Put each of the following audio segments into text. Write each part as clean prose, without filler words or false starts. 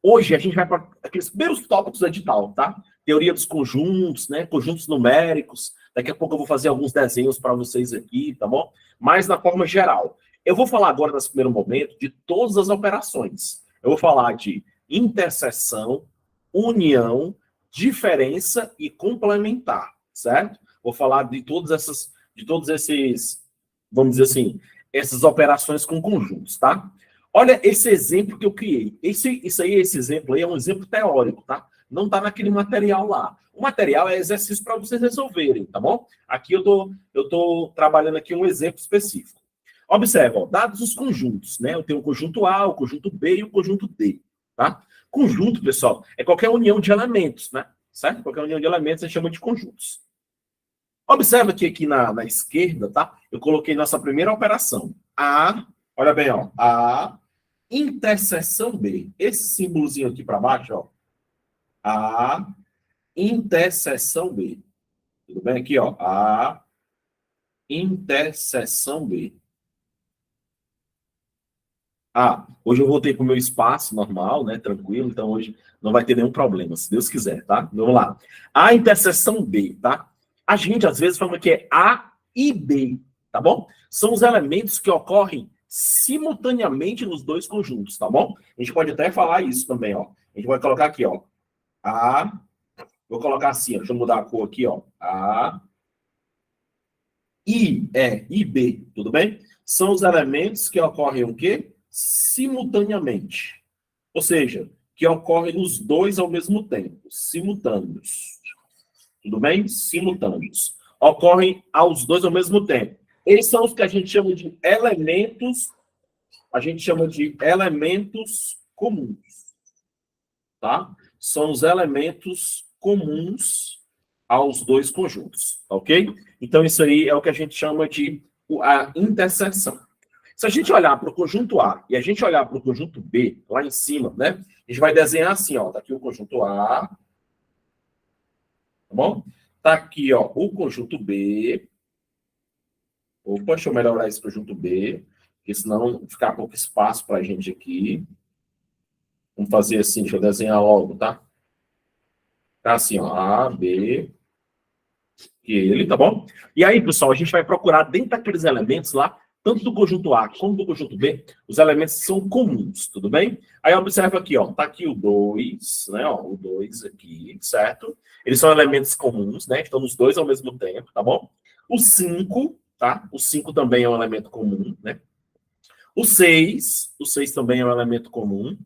Hoje a gente vai para aqueles primeiros tópicos do edital, tá? Teoria dos conjuntos, né? Conjuntos numéricos. Daqui a pouco eu vou fazer alguns desenhos para vocês aqui, tá bom? Mas na forma geral. Eu vou falar agora, nesse primeiro momento, de todas as operações. Eu vou falar de interseção, união, diferença e complementar, certo? Vou falar de todos esses, vamos dizer assim, essas operações com conjuntos, tá? Olha esse exemplo que eu criei. Esse exemplo aí é um exemplo teórico, tá? Não tá naquele material lá. O material é exercício para vocês resolverem, tá bom? Aqui eu tô trabalhando aqui um exemplo específico. Observa, ó, dados os conjuntos, né? Eu tenho o conjunto A, o conjunto B e o conjunto D, tá? Conjunto, pessoal, é qualquer união de elementos, né? Certo? Qualquer união de elementos a gente chama de conjuntos. Observa que aqui na esquerda, tá? Eu coloquei nossa primeira operação. A, olha bem, ó. A interseção B. Esse símbolozinho aqui para baixo, ó. A interseção B. Tudo bem? Aqui, ó. A interseção B. Hoje eu voltei para o meu espaço normal, né? Tranquilo. Então hoje não vai ter nenhum problema, se Deus quiser, tá? Vamos lá. A interseção B, tá? A gente às vezes fala que é A e B, tá bom? São os elementos que ocorrem simultaneamente nos dois conjuntos, tá bom? A gente pode até falar isso também, ó. A gente vai colocar aqui, ó. Vou colocar assim, ó. Deixa eu mudar a cor aqui, ó. A, I, e B, tudo bem? São os elementos que ocorrem o quê? Simultaneamente. Ou seja, que ocorrem os dois ao mesmo tempo. Simultâneos. Tudo bem? Simultâneos. Ocorrem aos dois ao mesmo tempo. Eles são os que a gente chama de elementos. A gente chama de elementos comuns. Tá? São os elementos comuns aos dois conjuntos. Ok? Então, isso aí é o que a gente chama de a interseção. Se a gente olhar para o conjunto A e a gente olhar para o conjunto B, lá em cima, né? A gente vai desenhar assim, ó. Tá aqui o conjunto A. Tá bom? Tá aqui, ó, o conjunto B. Opa, deixa eu melhorar esse conjunto B, porque senão ficar pouco espaço para a gente aqui. Vamos fazer assim, deixa eu desenhar logo, tá? Tá assim, ó, A, B, e ele, tá bom? E aí, pessoal, a gente vai procurar dentro daqueles elementos lá, tanto do conjunto A como do conjunto B, os elementos são comuns, tudo bem? Aí observa aqui, ó, tá aqui o 2, né, ó, o 2 aqui, certo? Eles são elementos comuns, né, estão os dois ao mesmo tempo, tá bom? O 5, tá? O 5 também é um elemento comum, né? O 6 também é um elemento comum.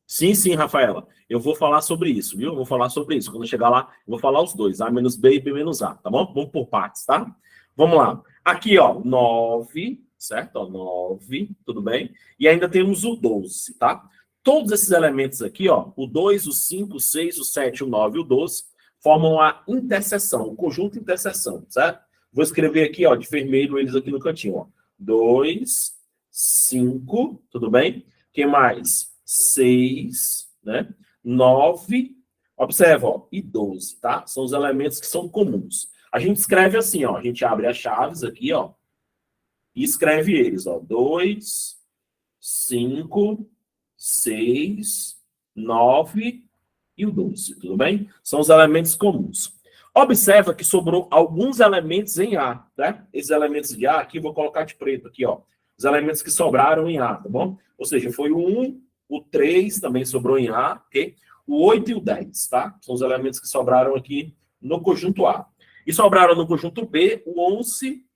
Sim, Rafaela. Eu vou falar sobre isso, viu? Eu vou falar sobre isso. Quando eu chegar lá, eu vou falar os dois, A menos B e B menos A, tá bom? Vamos por partes, tá? Vamos lá. Aqui, ó, 9, certo? Ó, 9, tudo bem? E ainda temos o 12, tá? Todos esses elementos aqui, ó, o 2, o 5, o 6, o 7, o 9 e o 12, formam a interseção, o conjunto interseção, certo? Vou escrever aqui, ó, de vermelho eles aqui no cantinho, ó. 2, 5, tudo bem? Que mais? 6, né? 9, observa, ó, e 12, tá? São os elementos que são comuns. A gente escreve assim, ó, a gente abre as chaves aqui, ó, e escreve eles, ó, 2, 5, 6, 9 e o 12, tudo bem? São os elementos comuns. Observa que sobrou alguns elementos em A, né? Esses elementos de A aqui, vou colocar de preto aqui, ó. Os elementos que sobraram em A, tá bom? Ou seja, foi o 1, o 3 também sobrou em A, ok? O 8 e o 10, tá? São os elementos que sobraram aqui no conjunto A. E sobraram no conjunto B, o 11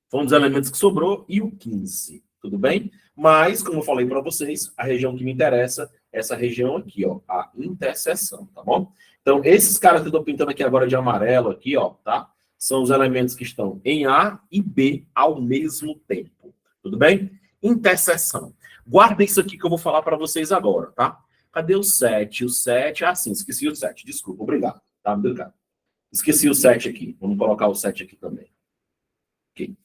foi um dos elementos que sobrou e o 15, tudo bem? Mas, como eu falei para vocês, a região que me interessa é essa região aqui, ó, a interseção, tá bom? Então, esses caras que eu estou pintando aqui agora de amarelo aqui, ó, tá? São os elementos que estão em A e B ao mesmo tempo, tudo bem? Interseção. Guarda isso aqui que eu vou falar para vocês agora, tá? Cadê o 7? O 7, sim, esqueci o 7, desculpa, obrigado, tá? Obrigado. Esqueci o 7 aqui, vamos colocar o 7 aqui também. Ok.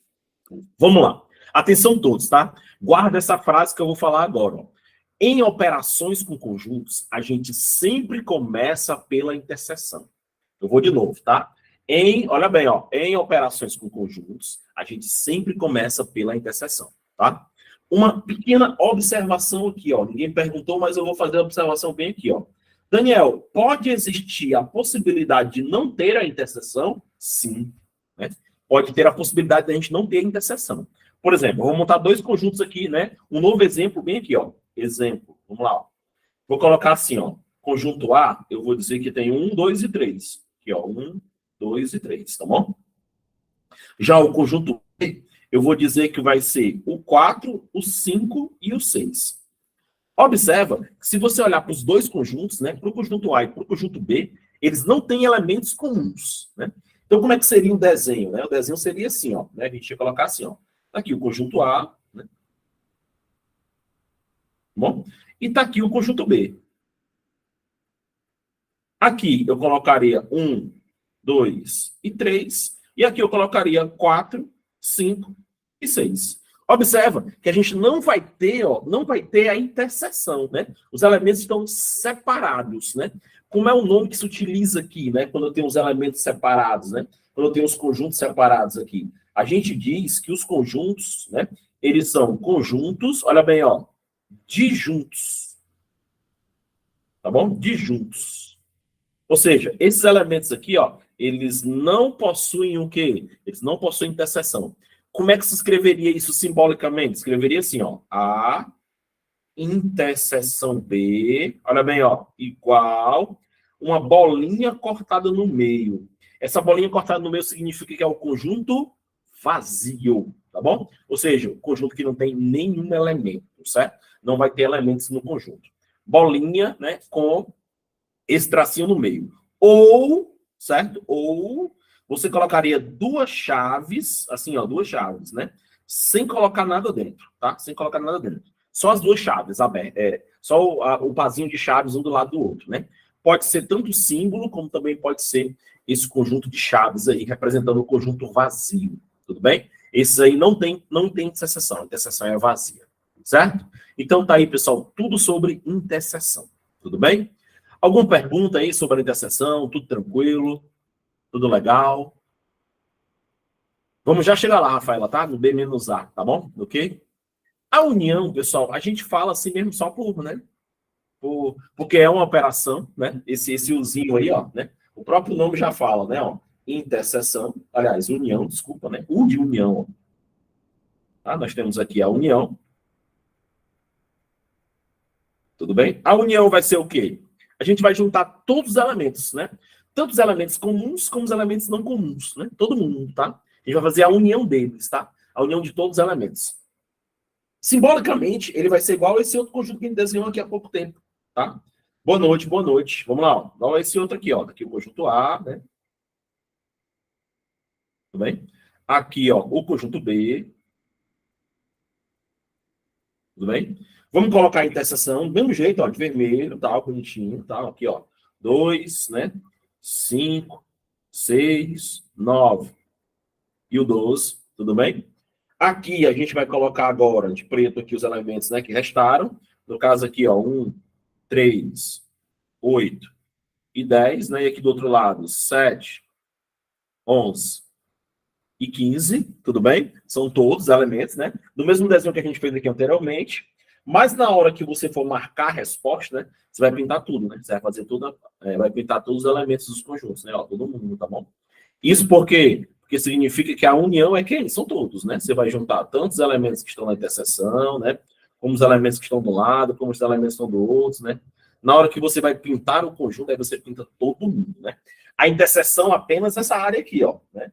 Vamos lá. Atenção todos, tá? Guarda essa frase que eu vou falar agora, ó. Em operações com conjuntos, a gente sempre começa pela interseção. Eu vou de novo, tá? Olha bem, ó, em operações com conjuntos, a gente sempre começa pela interseção, tá? Uma pequena observação aqui, ó. Ninguém perguntou, mas eu vou fazer a observação bem aqui, ó. Daniel, pode existir a possibilidade de não ter a interseção? Sim. Né? Pode ter a possibilidade de a gente não ter a interseção. Por exemplo, eu vou montar dois conjuntos aqui, né? Um novo exemplo bem aqui, ó. Exemplo. Vamos lá, ó. Vou colocar assim, ó. Conjunto A, eu vou dizer que tem 1, 2 e 3. Aqui, ó. 1, 2 e 3, tá bom? Já o conjunto B, eu vou dizer que vai ser o 4, o 5 e o 6. Observa que se você olhar para os dois conjuntos, né, para o conjunto A e para o conjunto B, eles não têm elementos comuns, né? Então, como é que seria o desenho? Né? O desenho seria assim, ó, né? A gente ia colocar assim, ó. Tá aqui o conjunto A, né? Bom, e tá aqui o conjunto B. Aqui eu colocaria 1, 2 e 3, e aqui eu colocaria 4, 5 e 6. Observa que a gente não vai ter, ó, não vai ter a interseção, né? Os elementos estão separados, né? Como é o nome que se utiliza aqui, né? Quando eu tenho os elementos separados, né? Quando eu tenho os conjuntos separados aqui. A gente diz que os conjuntos, né? Eles são conjuntos, olha bem, ó, disjuntos. Tá bom? Disjuntos. Ou seja, esses elementos aqui, ó, eles não possuem o quê? Eles não possuem interseção. Como é que se escreveria isso simbolicamente? Escreveria assim, ó, A interseção B, olha bem, ó, igual uma bolinha cortada no meio. Essa bolinha cortada no meio significa que é o conjunto vazio, tá bom? Ou seja, o conjunto que não tem nenhum elemento, certo? Não vai ter elementos no conjunto. Bolinha, né, com esse tracinho no meio. Ou, certo? Ou você colocaria duas chaves, assim, ó, duas chaves, né? Sem colocar nada dentro, tá? Sem colocar nada dentro. Só as duas chaves abertas. Só o pazinho de chaves um do lado do outro, né? Pode ser tanto símbolo, como também pode ser esse conjunto de chaves aí, representando o conjunto vazio. Tudo bem? Esses aí não tem interseção. A interseção é vazia. Certo? Então tá aí, pessoal, tudo sobre interseção. Tudo bem? Alguma pergunta aí sobre a interseção? Tudo tranquilo? Tudo legal? Vamos já chegar lá, Rafaela, tá? No B-A, tá bom? Ok? A união, pessoal, a gente fala assim mesmo só por, né? Porque é uma operação, né? Esse uzinho aí, ó, né? O próprio nome já fala, né? Ó, interseção, aliás, união, desculpa, né? U de união, ó. Tá? Nós temos aqui a união. Tudo bem? A união vai ser o quê? A gente vai juntar todos os elementos, né? Tanto os elementos comuns como os elementos não comuns, né? Todo mundo, tá? A gente vai fazer a união deles, tá? A união de todos os elementos. Simbolicamente, ele vai ser igual a esse outro conjunto que a gente desenhou aqui há pouco tempo, tá? Boa noite, boa noite. Vamos lá, ó. Igual a esse outro aqui, ó. Aqui o conjunto A, né? Tudo bem? Aqui, ó, o conjunto B. Tudo bem? Vamos colocar a interseção do mesmo jeito, ó, de vermelho, tal, bonitinho, tal. Aqui, ó. 2, né? 5, 6, 9 e o 12, tudo bem? Aqui a gente vai colocar agora de preto aqui os elementos, né, que restaram. No caso aqui, ó, 1, 3, 8 e 10, né? E aqui do outro lado, 7, 11 e 15, tudo bem? São todos elementos, né? Do mesmo desenho que a gente fez aqui anteriormente. Mas na hora que você for marcar a resposta, né? Você vai pintar tudo, né? Você vai fazer tudo, vai pintar todos os elementos dos conjuntos, né? Ó, todo mundo, tá bom? Isso porque significa que a união é quem? São todos, né? Você vai juntar tantos elementos que estão na interseção, né? Como os elementos que estão do lado, como os elementos que estão do outro, né? Na hora que você vai pintar o conjunto, aí você pinta todo mundo, né? A interseção apenas essa área aqui, ó, né?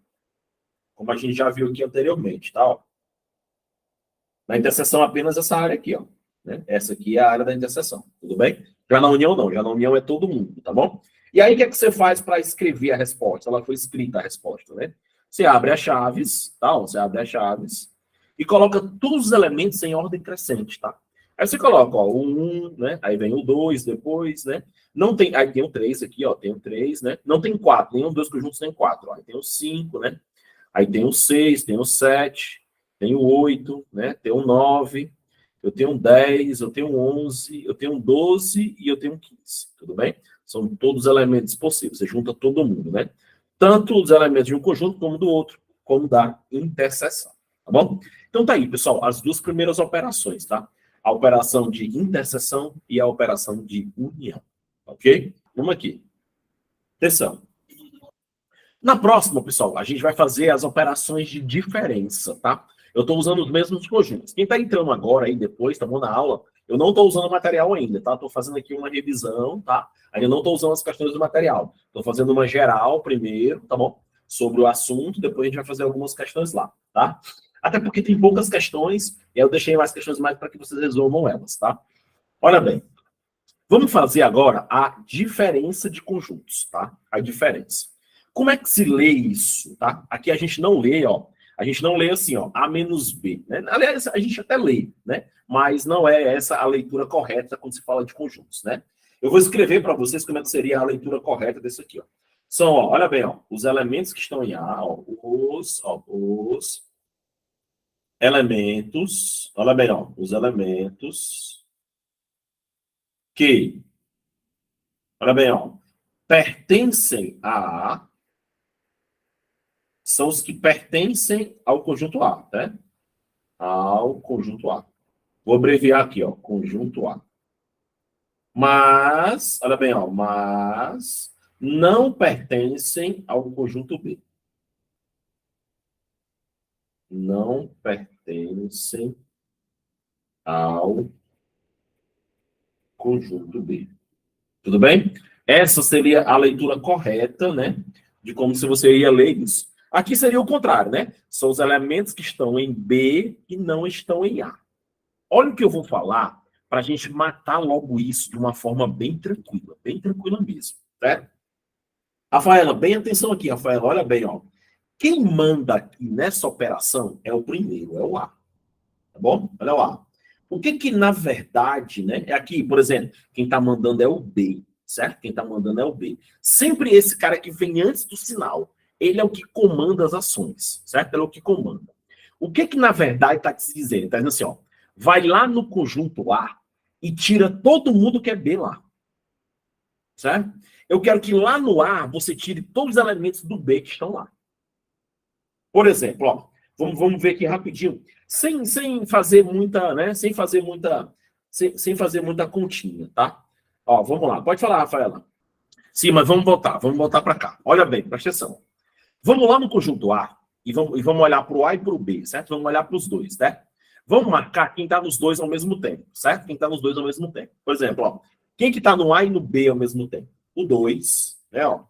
Como a gente já viu aqui anteriormente, tá? Ó. Na interseção apenas essa área aqui, ó. Né? Essa aqui é a área da interseção, tudo bem? Já na união não, já na união é todo mundo, tá bom? E aí o que é que você faz para escrever a resposta? Ela foi escrita a resposta, né? Você abre as chaves, tá? Você abre as chaves e coloca todos os elementos em ordem crescente, tá? Aí você coloca, ó, o 1, né? Aí vem o 2 depois, né? Não tem, aí tem o 3 aqui, ó, tem o 3, né? Não tem 4, nenhum dos conjuntos tem 4, ó. Aí tem o 5, né? Aí tem o 6, tem o 7, tem o 8, né? Tem o 9, eu tenho um 10, eu tenho um 11, eu tenho um 12 e eu tenho um 15, tudo bem? São todos elementos possíveis, você junta todo mundo, né? Tanto os elementos de um conjunto como do outro, como da interseção, tá Tá bom? Então tá aí, pessoal, as duas primeiras operações, tá? A operação de interseção e a operação de união. Ok? Vamos aqui. Atenção. Na próxima, pessoal, a gente vai fazer as operações de diferença, tá? Eu estou usando os mesmos conjuntos. Quem está entrando agora aí depois, tá bom, na aula, eu não estou usando o material ainda, tá? Estou fazendo aqui uma revisão, tá? Ainda não estou usando as questões do material. Estou fazendo uma geral primeiro, tá bom? Sobre o assunto, depois a gente vai fazer algumas questões lá, tá? Até porque tem poucas questões, e eu deixei mais questões mais para que vocês resolvam elas, tá? Olha bem, vamos fazer agora a diferença de conjuntos, tá? A diferença. Como é que se lê isso, tá? Aqui a gente não lê, ó. A gente não lê assim, ó, A menos B, né? Aliás, a gente até lê, né? Mas não é essa a leitura correta quando se fala de conjuntos, né? Eu vou escrever para vocês como é que seria a leitura correta desse aqui, ó. São, ó, olha bem, ó, os elementos que estão em A, ó, os elementos, olha bem, ó, os elementos que, olha bem, ó, pertencem a A, são os que pertencem ao conjunto A, né? Ao conjunto A. Vou abreviar aqui, ó, conjunto A. Mas, olha bem, ó, mas não pertencem ao conjunto B. Não pertencem ao conjunto B. Tudo bem? Essa seria a leitura correta, né? De como se você ia ler isso. Aqui seria o contrário, né? São os elementos que estão em B e não estão em A. Olha o que eu vou falar para a gente matar logo isso de uma forma bem tranquila mesmo, certo? Rafaela, bem atenção aqui, Rafaela, olha bem, ó. Quem manda aqui nessa operação é o primeiro, é o A, tá bom? Olha o A. O que que, na verdade, né, é aqui, por exemplo, quem está mandando é o B, certo? Quem está mandando é o B. Sempre esse cara que vem antes do sinal, ele é o que comanda as ações, certo? Ele é o que comanda. O que que, na verdade, está se dizendo? Está dizendo assim, ó, vai lá no conjunto A e tira todo mundo que é B lá, certo? Eu quero que lá no A você tire todos os elementos do B que estão lá. Por exemplo, ó, vamos ver aqui rapidinho, sem fazer muita, né? Sem fazer muita continha, tá? Ó, vamos lá. Pode falar, Rafaela. Sim, mas vamos voltar para cá. Olha bem, presta atenção. Vamos lá no conjunto A e vamos olhar para o A e para o B, certo? Vamos olhar para os dois, né? Vamos marcar quem está nos dois ao mesmo tempo, certo? Quem está nos dois ao mesmo tempo. Por exemplo, ó, quem que está no A e no B ao mesmo tempo? O 2, né, ó.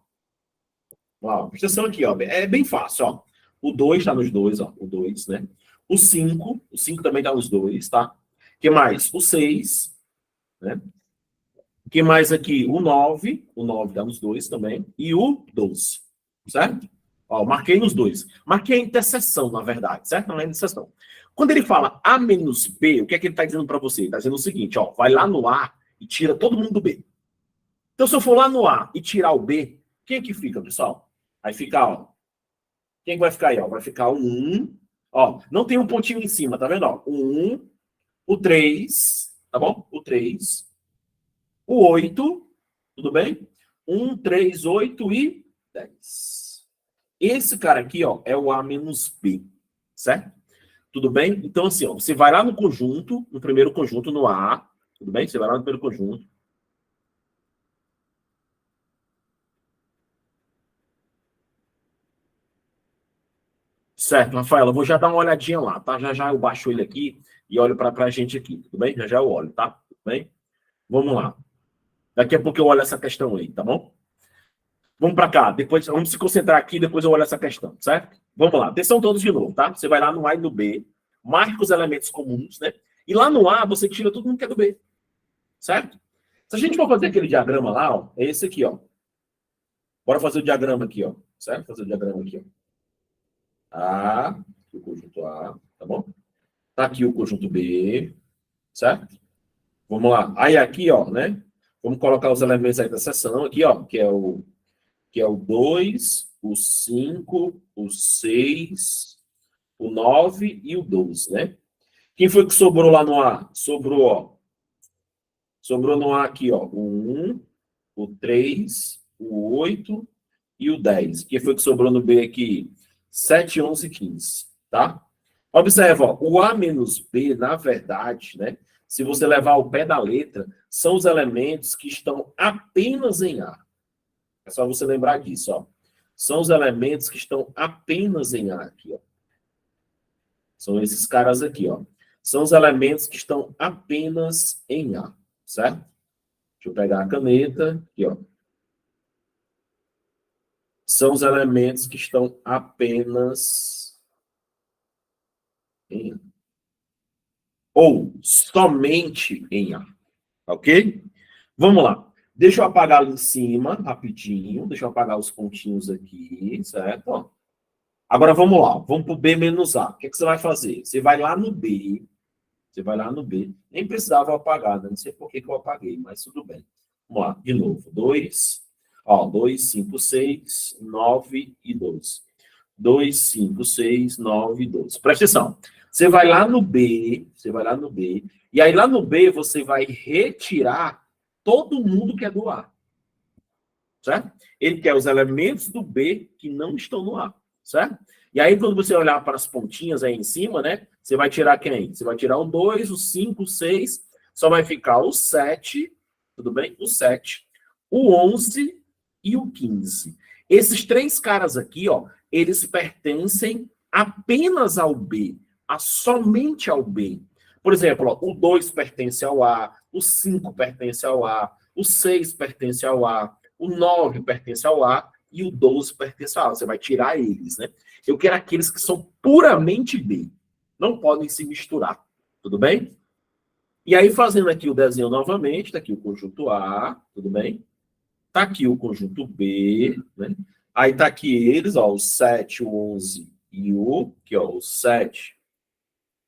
Ó, presta atenção aqui, ó. É bem fácil, ó. O 2 está nos dois, ó. O 2, né? O 5 também está nos dois, tá? O que mais? O 6, né? O que mais aqui? O nove está nos dois também. E o 12, certo? Ó, marquei nos dois. Marquei a interseção, na verdade, certo? Não é a interseção. Quando ele fala A menos B, o que é que ele está dizendo para você? Ele está dizendo o seguinte, ó, vai lá no A e tira todo mundo do B. Então, se eu for lá no A e tirar o B, quem é que fica, pessoal? Aí fica, ó. Quem vai ficar aí, ó? Vai ficar o 1. Ó, não tem um pontinho em cima, tá vendo? Ó, o 1, o 3, tá bom? O 3, o 8, tudo bem? 1, 3, 8 e 10. Esse cara aqui, ó, é o A menos B, certo? Tudo bem? Então, assim, ó, você vai lá no conjunto, no primeiro conjunto, no A, tudo bem? Você vai lá no primeiro conjunto. Certo, Rafael, eu vou já dar uma olhadinha lá, tá? Já já eu baixo ele aqui e olho para a gente aqui, tudo bem? Já já eu olho, tá? Tudo bem? Vamos lá. Daqui a pouco eu olho essa questão aí, tá bom? Vamos para cá, depois vamos se concentrar aqui, depois eu olho essa questão, certo? Vamos lá, atenção todos de novo, tá? Você vai lá no A e no B, marca os elementos comuns, né? E lá no A você tira todo mundo que é do B, certo? Se a gente for fazer aquele diagrama lá, ó, é esse aqui, ó. Bora fazer o diagrama aqui, ó. Certo? Fazer o diagrama aqui, ó. A, o conjunto A, tá bom? Tá aqui o conjunto B, certo? Vamos lá. Aí aqui, ó, né? Vamos colocar os elementos aí da seção aqui, ó, que é o 2, o 5, o 6, o 9 e o 12, né? Quem foi que sobrou lá no A? Sobrou, ó. Sobrou no A aqui, ó, o 1, o 3, o 8 e o 10. Quem foi que sobrou no B aqui? 7, 11 e 15, tá? Observa, ó, o A menos B, na verdade, né? Se você levar ao pé da letra, são os elementos que estão apenas em A. É só você lembrar disso, ó. São os elementos que estão apenas em A aqui, ó. São esses caras aqui, ó. São os elementos que estão apenas em A, certo? Deixa eu pegar a caneta aqui, ó. São os elementos que estão apenas em A. Ou somente em A, ok? Vamos lá. Deixa eu apagar ali em cima, rapidinho. Deixa eu apagar os pontinhos aqui, certo? Ó. Agora vamos lá. Vamos para o B menos A. O que, é que você vai fazer? Você vai lá no B. Você vai lá no B. Nem precisava apagar, né? Não sei por que eu apaguei, mas tudo bem. Vamos lá, de novo. 2, ó, 2, 5, 6, 9 e 12. 2, 5, 6, 9 e 12. Presta atenção. Você vai lá no B, e aí lá no B você vai retirar todo mundo que é do A, certo? Ele quer os elementos do B que não estão no A, certo? E aí quando você olhar para as pontinhas aí em cima, né? Você vai tirar quem? Você vai tirar o 2, o 5, o 6, só vai ficar o 7, tudo bem? O 7, o 11 e o 15. Esses três caras aqui, ó, eles pertencem apenas ao B, somente ao B. Por exemplo, ó, o 2 pertence ao A, o 5 pertence ao A, o 6 pertence ao A, o 9 pertence ao A e o 12 pertence ao A. Você vai tirar eles, né? Eu quero aqueles que são puramente B. Não podem se misturar. Tudo bem? E aí, fazendo aqui o desenho novamente, está aqui o conjunto A, tudo bem? Está aqui o conjunto B, né? Aí está aqui eles, ó, o 7, o 11 e o... Aqui, ó, o 7,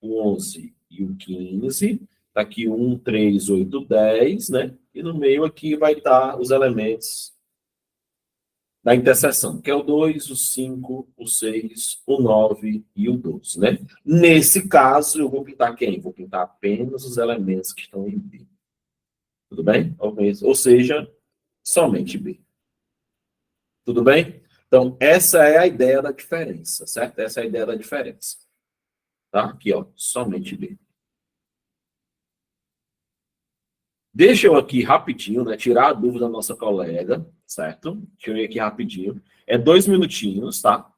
o 11 e o 15. Está aqui o 1, 3, 8, 10, né? E no meio aqui vai estar os elementos da interseção, que é o 2, o 5, o 6, o 9 e o 12, né? Nesse caso, eu vou pintar quem? Vou pintar apenas os elementos que estão em B. Tudo bem? Ou seja, somente B. Tudo bem? Então, essa é a ideia da diferença, certo? Essa é a ideia da diferença. Tá? Aqui, ó, somente B. Deixa eu aqui rapidinho, né? Tirar a dúvida da nossa colega, certo? Deixa eu ir aqui rapidinho. É 2 minutinhos, tá?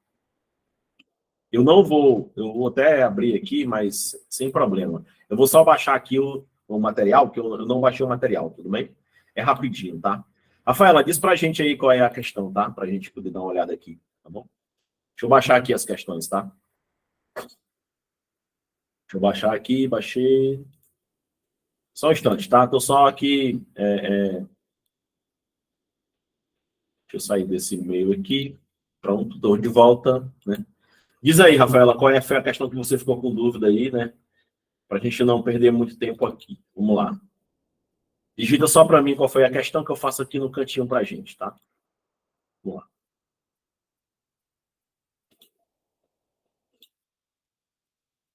Eu vou até abrir aqui, mas sem problema. Eu vou só baixar aqui o material, porque eu não baixei o material, tudo bem? É rapidinho, tá? Rafaela, diz pra gente aí qual é a questão, tá? Pra gente poder dar uma olhada aqui, tá bom? Deixa eu baixar aqui as questões, tá? Deixa eu baixar aqui, baixei. Só um instante, tá? Tô só aqui. Deixa eu sair desse e-mail aqui. Pronto, tô de volta, né? Diz aí, Rafaela, qual foi a questão que você ficou com dúvida aí, né? Pra gente não perder muito tempo aqui. Vamos lá. Digita só para mim qual foi a questão que eu faço aqui no cantinho para a gente, tá? Vamos lá.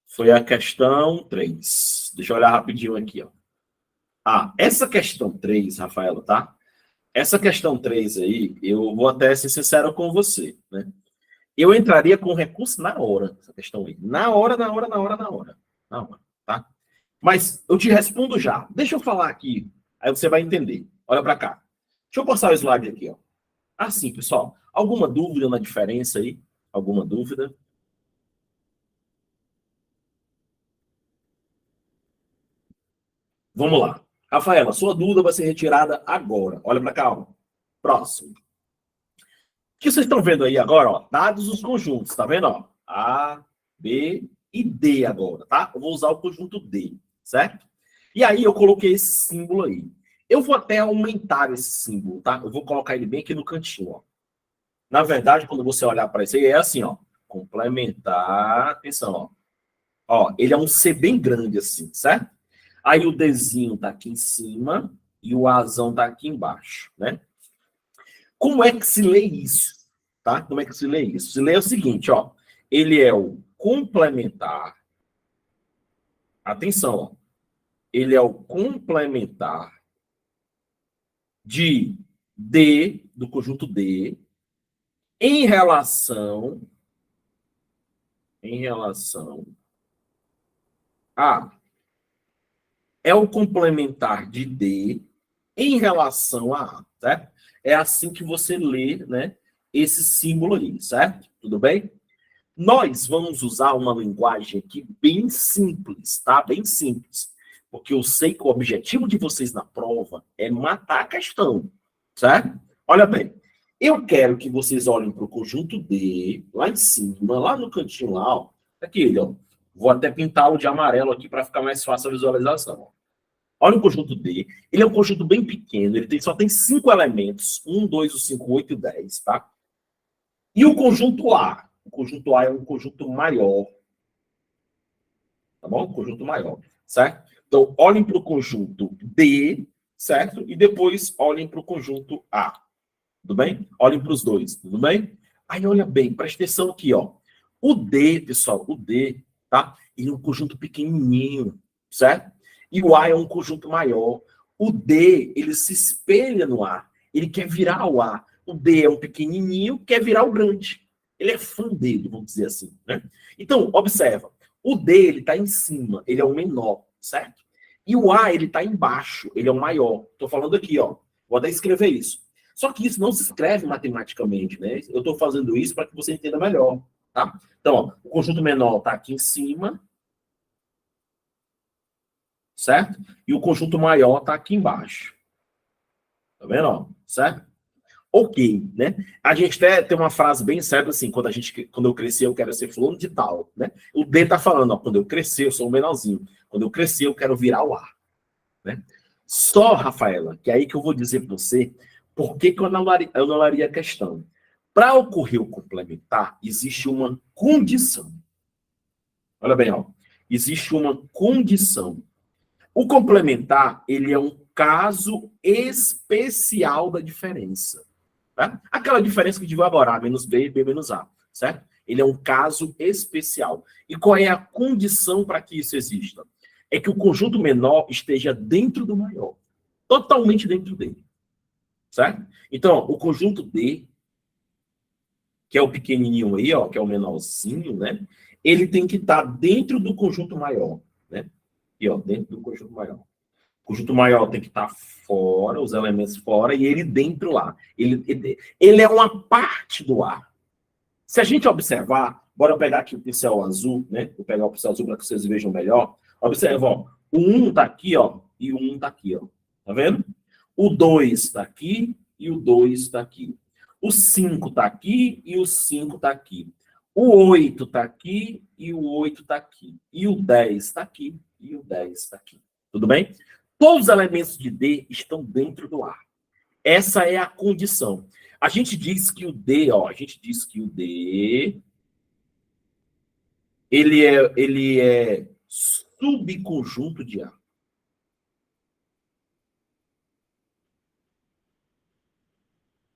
Foi a questão 3. Deixa eu olhar rapidinho aqui, ó. Ah, essa questão 3, Rafaela, tá? Essa questão 3 aí, eu vou até ser sincero com você, né? Eu entraria com recurso na hora, essa questão aí. Na hora, na hora, na hora, na hora. Na hora, tá? Mas eu te respondo já. Deixa eu falar aqui, aí você vai entender. Olha para cá. Deixa eu passar o slide aqui, ó. Assim, pessoal. Alguma dúvida na diferença aí? Alguma dúvida? Vamos lá. Rafaela, sua dúvida vai ser retirada agora. Olha para cá, ó. Próximo. O que vocês estão vendo aí agora, ó? Dados os conjuntos, tá vendo, ó? A, B e D agora, tá? Eu vou usar o conjunto D, certo? E aí eu coloquei esse símbolo aí. Eu vou até aumentar esse símbolo, tá? Eu vou colocar ele bem aqui no cantinho, ó. Na verdade, quando você olhar para isso aí, é assim, ó. Complementar, atenção, ó. Ó, ele é um C bem grande assim, certo? Aí o Dzinho tá aqui em cima e o Azão tá aqui embaixo, né? Como é que se lê isso? Tá? Como é que se lê isso? Se lê o seguinte, ó. Ele é o complementar. Atenção, ó. Ele é o complementar de D, do conjunto D, em relação A é o complementar de D em relação a A, certo? É assim que você lê, né, esse símbolo aí, certo? Tudo bem? Nós vamos usar uma linguagem aqui bem simples, tá? Bem simples. Porque eu sei que o objetivo de vocês na prova é matar a questão, certo? Olha bem, eu quero que vocês olhem para o conjunto D, lá em cima, lá no cantinho lá, ó. Aqui, ó. Vou até pintá-lo de amarelo aqui para ficar mais fácil a visualização. Olha o conjunto D. Ele é um conjunto bem pequeno, ele só tem 5 elementos. 1, 2, 5, 8 e 10, tá? E o conjunto A? O conjunto A é um conjunto maior. Tá bom? Um conjunto maior, certo? Então, olhem para o conjunto D, certo? E depois olhem para o conjunto A. Tudo bem? Olhem para os dois, tudo bem? Aí, olha bem, presta atenção aqui, ó. O D, pessoal, o D, tá? Ele é um conjunto pequenininho, certo? E o A é um conjunto maior. O D, ele se espelha no A. Ele quer virar o A. O D é um pequenininho, quer virar o grande. Ele é fã dele, vamos dizer assim, né? Então, observa. O D, ele está em cima, ele é o menor, certo? E o A, ele está embaixo, ele é o maior. Estou falando aqui, ó. Vou até escrever isso. Só que isso não se escreve matematicamente, né? Eu estou fazendo isso para que você entenda melhor, tá? Então, ó, o conjunto menor está aqui em cima, certo? E o conjunto maior está aqui embaixo. Tá vendo? Ó? Certo? Ok, né? A gente até tem uma frase bem certa assim, quando eu crescer eu quero ser fulano de tal, né? O D tá falando, ó, quando eu crescer eu sou o menorzinho. Quando eu crescer eu quero virar o A, né? Só, Rafaela, que é aí que eu vou dizer para você por que que eu anularia a questão. Para ocorrer o complementar, existe uma condição. Olha bem, ó. Existe uma condição. O complementar, ele é um caso especial da diferença. Tá? Aquela diferença que digo agora, A menos B, B menos A, certo? Ele é um caso especial. E qual é a condição para que isso exista? É que o conjunto menor esteja dentro do maior. Totalmente dentro dele. Certo? Então, ó, o conjunto D, que é o pequenininho aí, ó, que é o menorzinho, né? Ele tem que estar dentro do conjunto maior, né? E ó, dentro do conjunto maior. O conjunto maior tem que estar fora, os elementos fora, e ele dentro lá. Ele é uma parte do A. Se a gente observar, bora pegar aqui o pincel azul, né? Vou pegar o pincel azul para que vocês vejam melhor. Observa, ó. O 1 está aqui, ó, e o 1 está aqui, ó. Tá vendo? O 2 está aqui e o 2 está aqui. O 5 está aqui e o 5 está aqui. O 8 está aqui e o 8 está aqui. E o 10 está aqui e o 10 está aqui. Tudo bem? Todos os elementos de D estão dentro do A. Essa é a condição. A gente diz que o D, ó, a gente diz que o D, ele é subconjunto de A.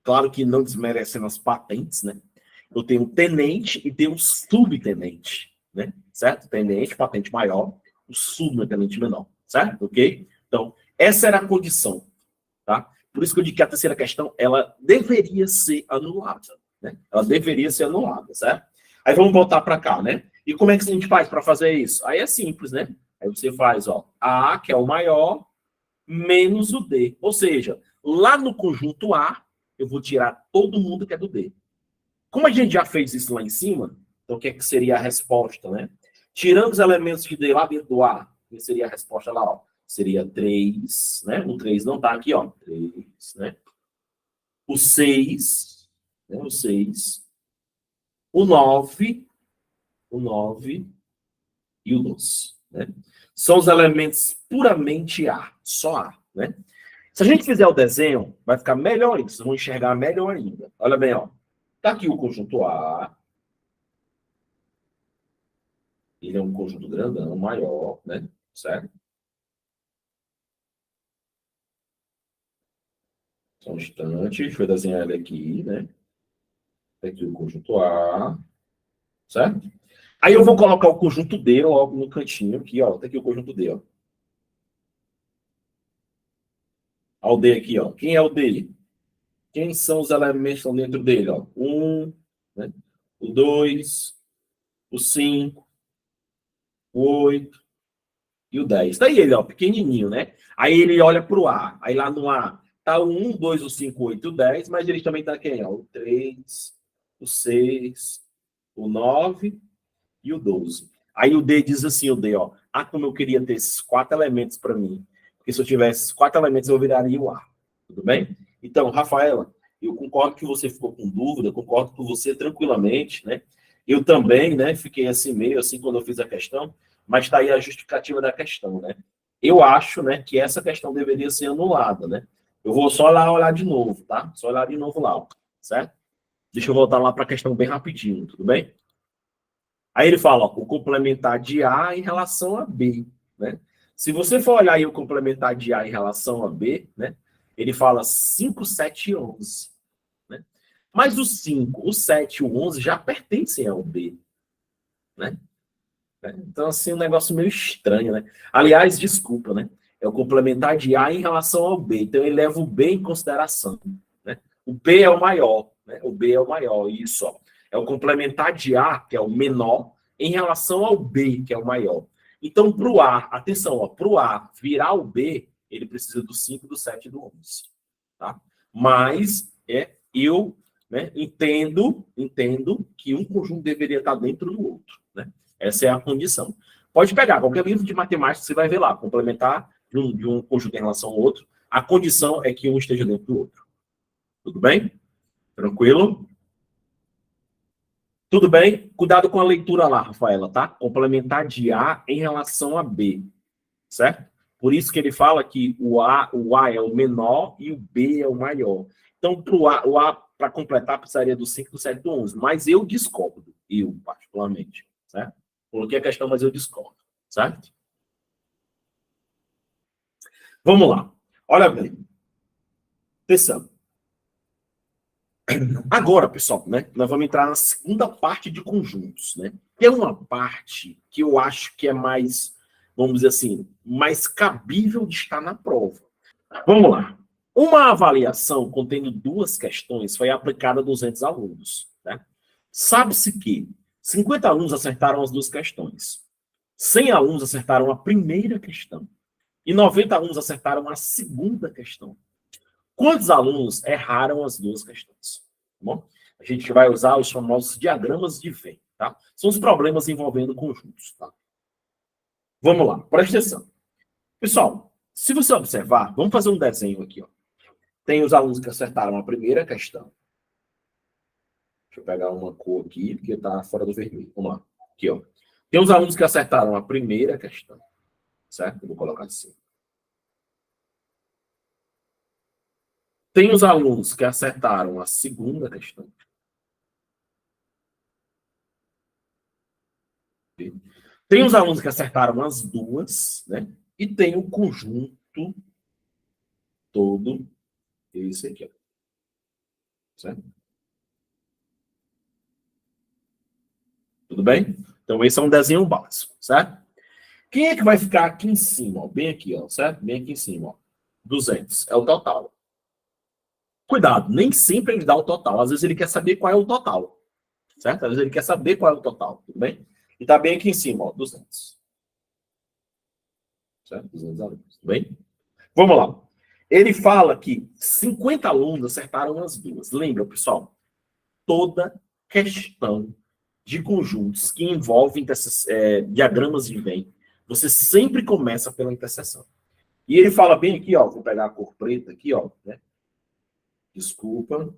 Claro que não desmerecendo as patentes, né? Eu tenho um tenente e tenho um subtenente, né? Certo? Tenente, patente maior, o subtenente menor, certo? Ok? Então, essa era a condição, tá? Por isso que eu digo que a terceira questão, ela deveria ser anulada, né? Ela deveria ser anulada, certo? Aí vamos voltar para cá, né? E como é que a gente faz para fazer isso? Aí é simples, né? Aí você faz, ó, A, que é o maior, menos o D. Ou seja, lá no conjunto A, eu vou tirar todo mundo que é do D. Como a gente já fez isso lá em cima, então o que, é que seria a resposta, né? Tirando os elementos de D lá dentro do A, que seria a resposta lá, ó. Seria 3, né? O 3 não está aqui, ó. 3, né? O 6, né? O 6. O 9 e o 12, né? São os elementos puramente A, só A, né? Se a gente fizer o desenho, vai ficar melhor ainda. Vocês vão enxergar melhor ainda. Olha bem, ó. Tá aqui o conjunto A. Ele é um conjunto grandão, maior, né? Certo? Só um instante. Deixa eu desenhar ele aqui, né? Tá aqui o conjunto A. Certo? Aí eu vou colocar o conjunto D logo no cantinho aqui, ó. Tá aqui o conjunto D, ó. Olha o D aqui, ó. Quem é o D? Quem são os elementos que estão dentro dele, ó? Né? O 2, o 5, o 8. e o 10. Tá aí ele, ó, pequenininho, né? Aí ele olha para o A. Aí lá no A tá o 1, 2, o 5, 8, o 10, mas ele também tá quem? Ó, o 3, o 6, o 9 e o 12. Aí o D diz assim, o D, ó, ah, como eu queria ter esses 4 elementos para mim. Porque se eu tivesse esses 4 elementos, eu viraria o A. Tudo bem? Então, Rafaela, eu concordo que você ficou com dúvida, concordo com você tranquilamente, né? Eu também, né, fiquei assim meio assim quando eu fiz a questão, mas está aí a justificativa da questão, né? Eu acho, né, que essa questão deveria ser anulada, né? Eu vou só lá olhar de novo, tá? Só olhar de novo lá, ó, certo? Deixa eu voltar lá para a questão bem rapidinho, tudo bem? Aí ele fala, ó, o complementar de A em relação a B, né? Se você for olhar aí o complementar de A em relação a B, né? Ele fala 5, 7 e 11, né? Mas o 5, o 7 e o 11 já pertencem ao B, né? Então, assim, um negócio meio estranho, né? Aliás, desculpa, né? É o complementar de A em relação ao B. Então, ele leva o B em consideração, né? O B é o maior, né? O B é o maior, isso, ó. É o complementar de A, que é o menor, em relação ao B, que é o maior. Então, para o A, atenção, ó, para o A virar o B, ele precisa do 5, do 7 e do 11, tá? Mas, eu, né, entendo que um conjunto deveria estar dentro do outro, né? Essa é a condição. Pode pegar qualquer livro de matemática, você vai ver lá, complementar de um conjunto em relação ao outro. A condição é que um esteja dentro do outro. Tudo bem? Tranquilo? Tudo bem? Cuidado com a leitura lá, Rafaela, tá? Complementar de A em relação a B, certo? Por isso que ele fala que o A é o menor e o B é o maior. Então, o A para completar, precisaria do 5, do 7 e do 11. Mas eu discordo, eu particularmente, certo? Coloquei a questão, mas eu discordo, certo? Vamos lá. Olha bem. Atenção. Agora, pessoal, né? Nós vamos entrar na segunda parte de conjuntos, né? Que é uma parte que eu acho que é mais, vamos dizer assim, mais cabível de estar na prova. Vamos lá. Uma avaliação contendo 2 questões foi aplicada a 200 alunos, né? Sabe-se que 50 alunos acertaram as 2 questões. 100 alunos acertaram a primeira questão. E 90 alunos acertaram a segunda questão. Quantos alunos erraram as 2 questões? Tá bom? A gente vai usar os famosos diagramas de Venn, tá? São os problemas envolvendo conjuntos, tá? Vamos lá, presta atenção. Pessoal, se você observar, vamos fazer um desenho aqui, ó. Tem os alunos que acertaram a primeira questão. Deixa eu pegar uma cor aqui, porque está fora do vermelho. Vamos lá. Aqui, ó. Tem os alunos que acertaram a primeira questão, certo? Eu vou colocar assim. Tem os alunos que acertaram a segunda questão. Tem os alunos que acertaram as 2, né? E tem o conjunto todo, esse aqui, ó. Certo? Tudo bem? Então, esse é um desenho básico, certo? Quem é que vai ficar aqui em cima, ó? Bem aqui, ó, certo? Bem aqui em cima, ó. 200 é o total. Cuidado, nem sempre ele dá o total. Às vezes ele quer saber qual é o total, certo? Às vezes ele quer saber qual é o total, tudo bem? E tá bem aqui em cima, ó, 200. Certo? 200 alunos, tudo bem? Vamos lá. Ele fala que 50 alunos acertaram as 2. Lembra, pessoal? Toda questão de conjuntos que envolvem diagramas de Venn, você sempre começa pela interseção. E ele fala bem aqui, ó, vou pegar a cor preta aqui, ó, né? Desculpa.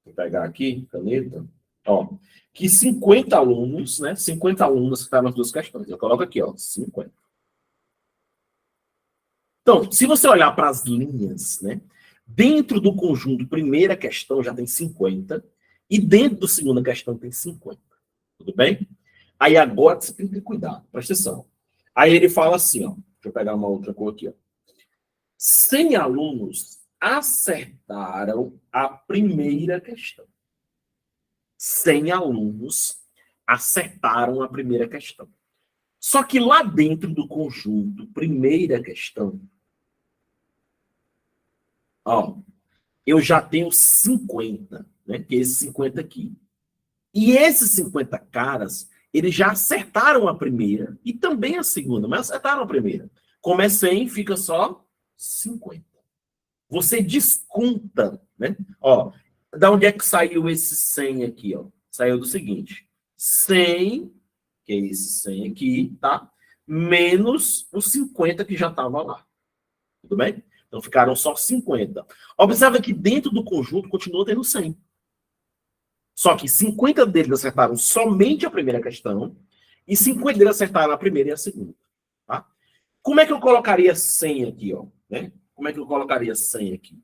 Vou pegar aqui, caneta. Ó, que 50 alunos, né? 50 alunos que estão nas 2 questões. Eu coloco aqui, ó, 50. Então, se você olhar para as linhas, né? Dentro do conjunto, primeira questão já tem 50, e dentro do segunda questão tem 50. Tudo bem? Aí agora você tem que ter cuidado, presta atenção. Aí ele fala assim, ó. Deixa eu pegar uma outra cor aqui, ó. 100 alunos acertaram a primeira questão. 100 alunos acertaram a primeira questão. Só que lá dentro do conjunto, primeira questão, ó, eu já tenho 50, né? Que é esse 50 aqui. E esses 50 caras, eles já acertaram a primeira e também a segunda, mas acertaram a primeira. Como é 100, fica só 50. Você desconta, né? Ó, da onde é que saiu esse 100 aqui, ó? Saiu do seguinte: 100, que é esse 100 aqui, tá? Menos os 50 que já estava lá. Tudo bem? Então ficaram só 50. Observa que dentro do conjunto continua tendo 100. Só que 50 deles acertaram somente a primeira questão e 50 deles acertaram a primeira e a segunda. Tá? Como é que eu colocaria 100 aqui, ó? Né? Como é que eu colocaria 100 aqui?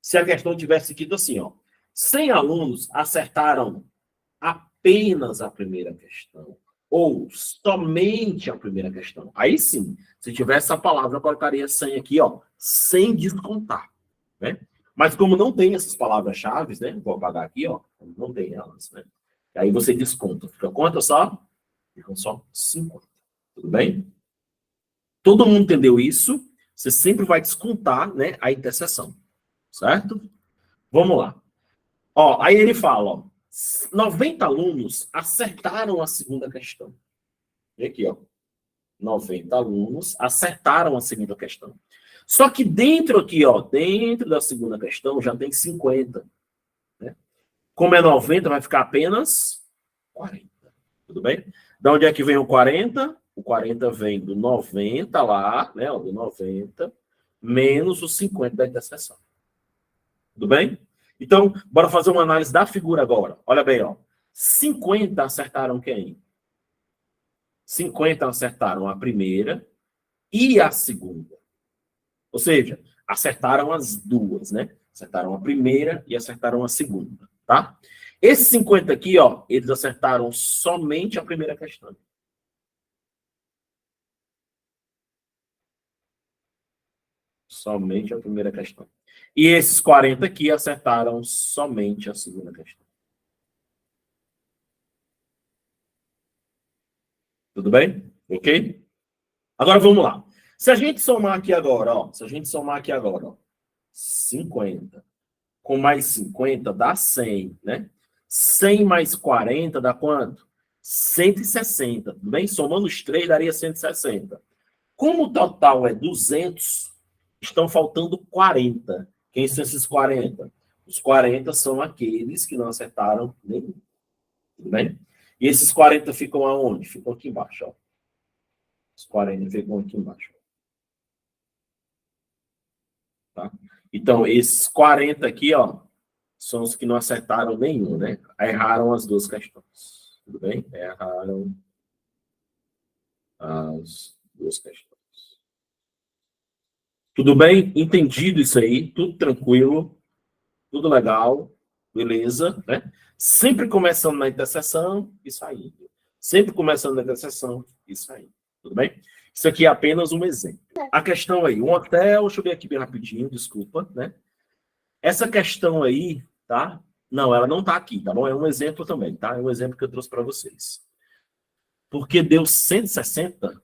Se a questão tivesse escrito assim, ó. 100 alunos acertaram apenas a primeira questão ou somente a primeira questão. Aí sim, se tivesse essa palavra, eu colocaria 100 aqui, ó, sem descontar, né? Mas como não tem essas palavras-chave, né? Vou apagar aqui, ó, não tem elas, né? Aí você desconta. Fica quanto só? Ficam só 50. Tudo bem? Todo mundo entendeu isso? Você sempre vai descontar, né, a interseção. Certo? Vamos lá. Ó, aí ele fala, ó, 90 alunos acertaram a segunda questão. E aqui, ó, 90 alunos acertaram a segunda questão. Só que dentro aqui, ó, dentro da segunda questão já tem 50. Né? Como é 90, vai ficar apenas 40. Tudo bem? Da onde é que vem o 40? O 40 vem do 90 lá, né, ó, do 90, menos os 50 da interseção. Tudo bem? Então, bora fazer uma análise da figura agora. Olha bem, ó. 50 acertaram quem? 50 acertaram a primeira e a segunda. Ou seja, acertaram as duas, né? Acertaram a primeira e acertaram a segunda, tá? Esses 50 aqui, ó, eles acertaram somente a primeira questão. Somente a primeira questão. E esses 40 aqui acertaram somente a segunda questão. Tudo bem? Ok? Agora vamos lá. Se a gente somar aqui agora, ó, se a gente somar aqui agora, ó, 50 com mais 50 dá 100, né? 100 mais 40 dá quanto? 160, tudo bem? Somando os três daria 160. Como o total é 200, estão faltando 40. Quem são esses 40? Os 40 são aqueles que não acertaram nenhum, tudo bem? E esses 40 ficam aonde? Ficam aqui embaixo, ó. Os 40 ficam aqui embaixo. Tá? Então, esses 40 aqui, ó, são os que não acertaram nenhum, né? Erraram as duas questões. Tudo bem? Erraram as duas questões. Tudo bem? Entendido isso aí? Tudo tranquilo? Tudo legal? Beleza? Né? Sempre começando na interseção e saindo. Sempre começando na interseção e saindo. Tudo bem? Isso aqui é apenas um exemplo. A questão aí, um hotel, deixa eu ver aqui bem rapidinho, desculpa, né? Essa questão aí, tá? Não, ela não tá aqui, tá bom? É um exemplo também, tá? É um exemplo que eu trouxe para vocês. Porque deu 160.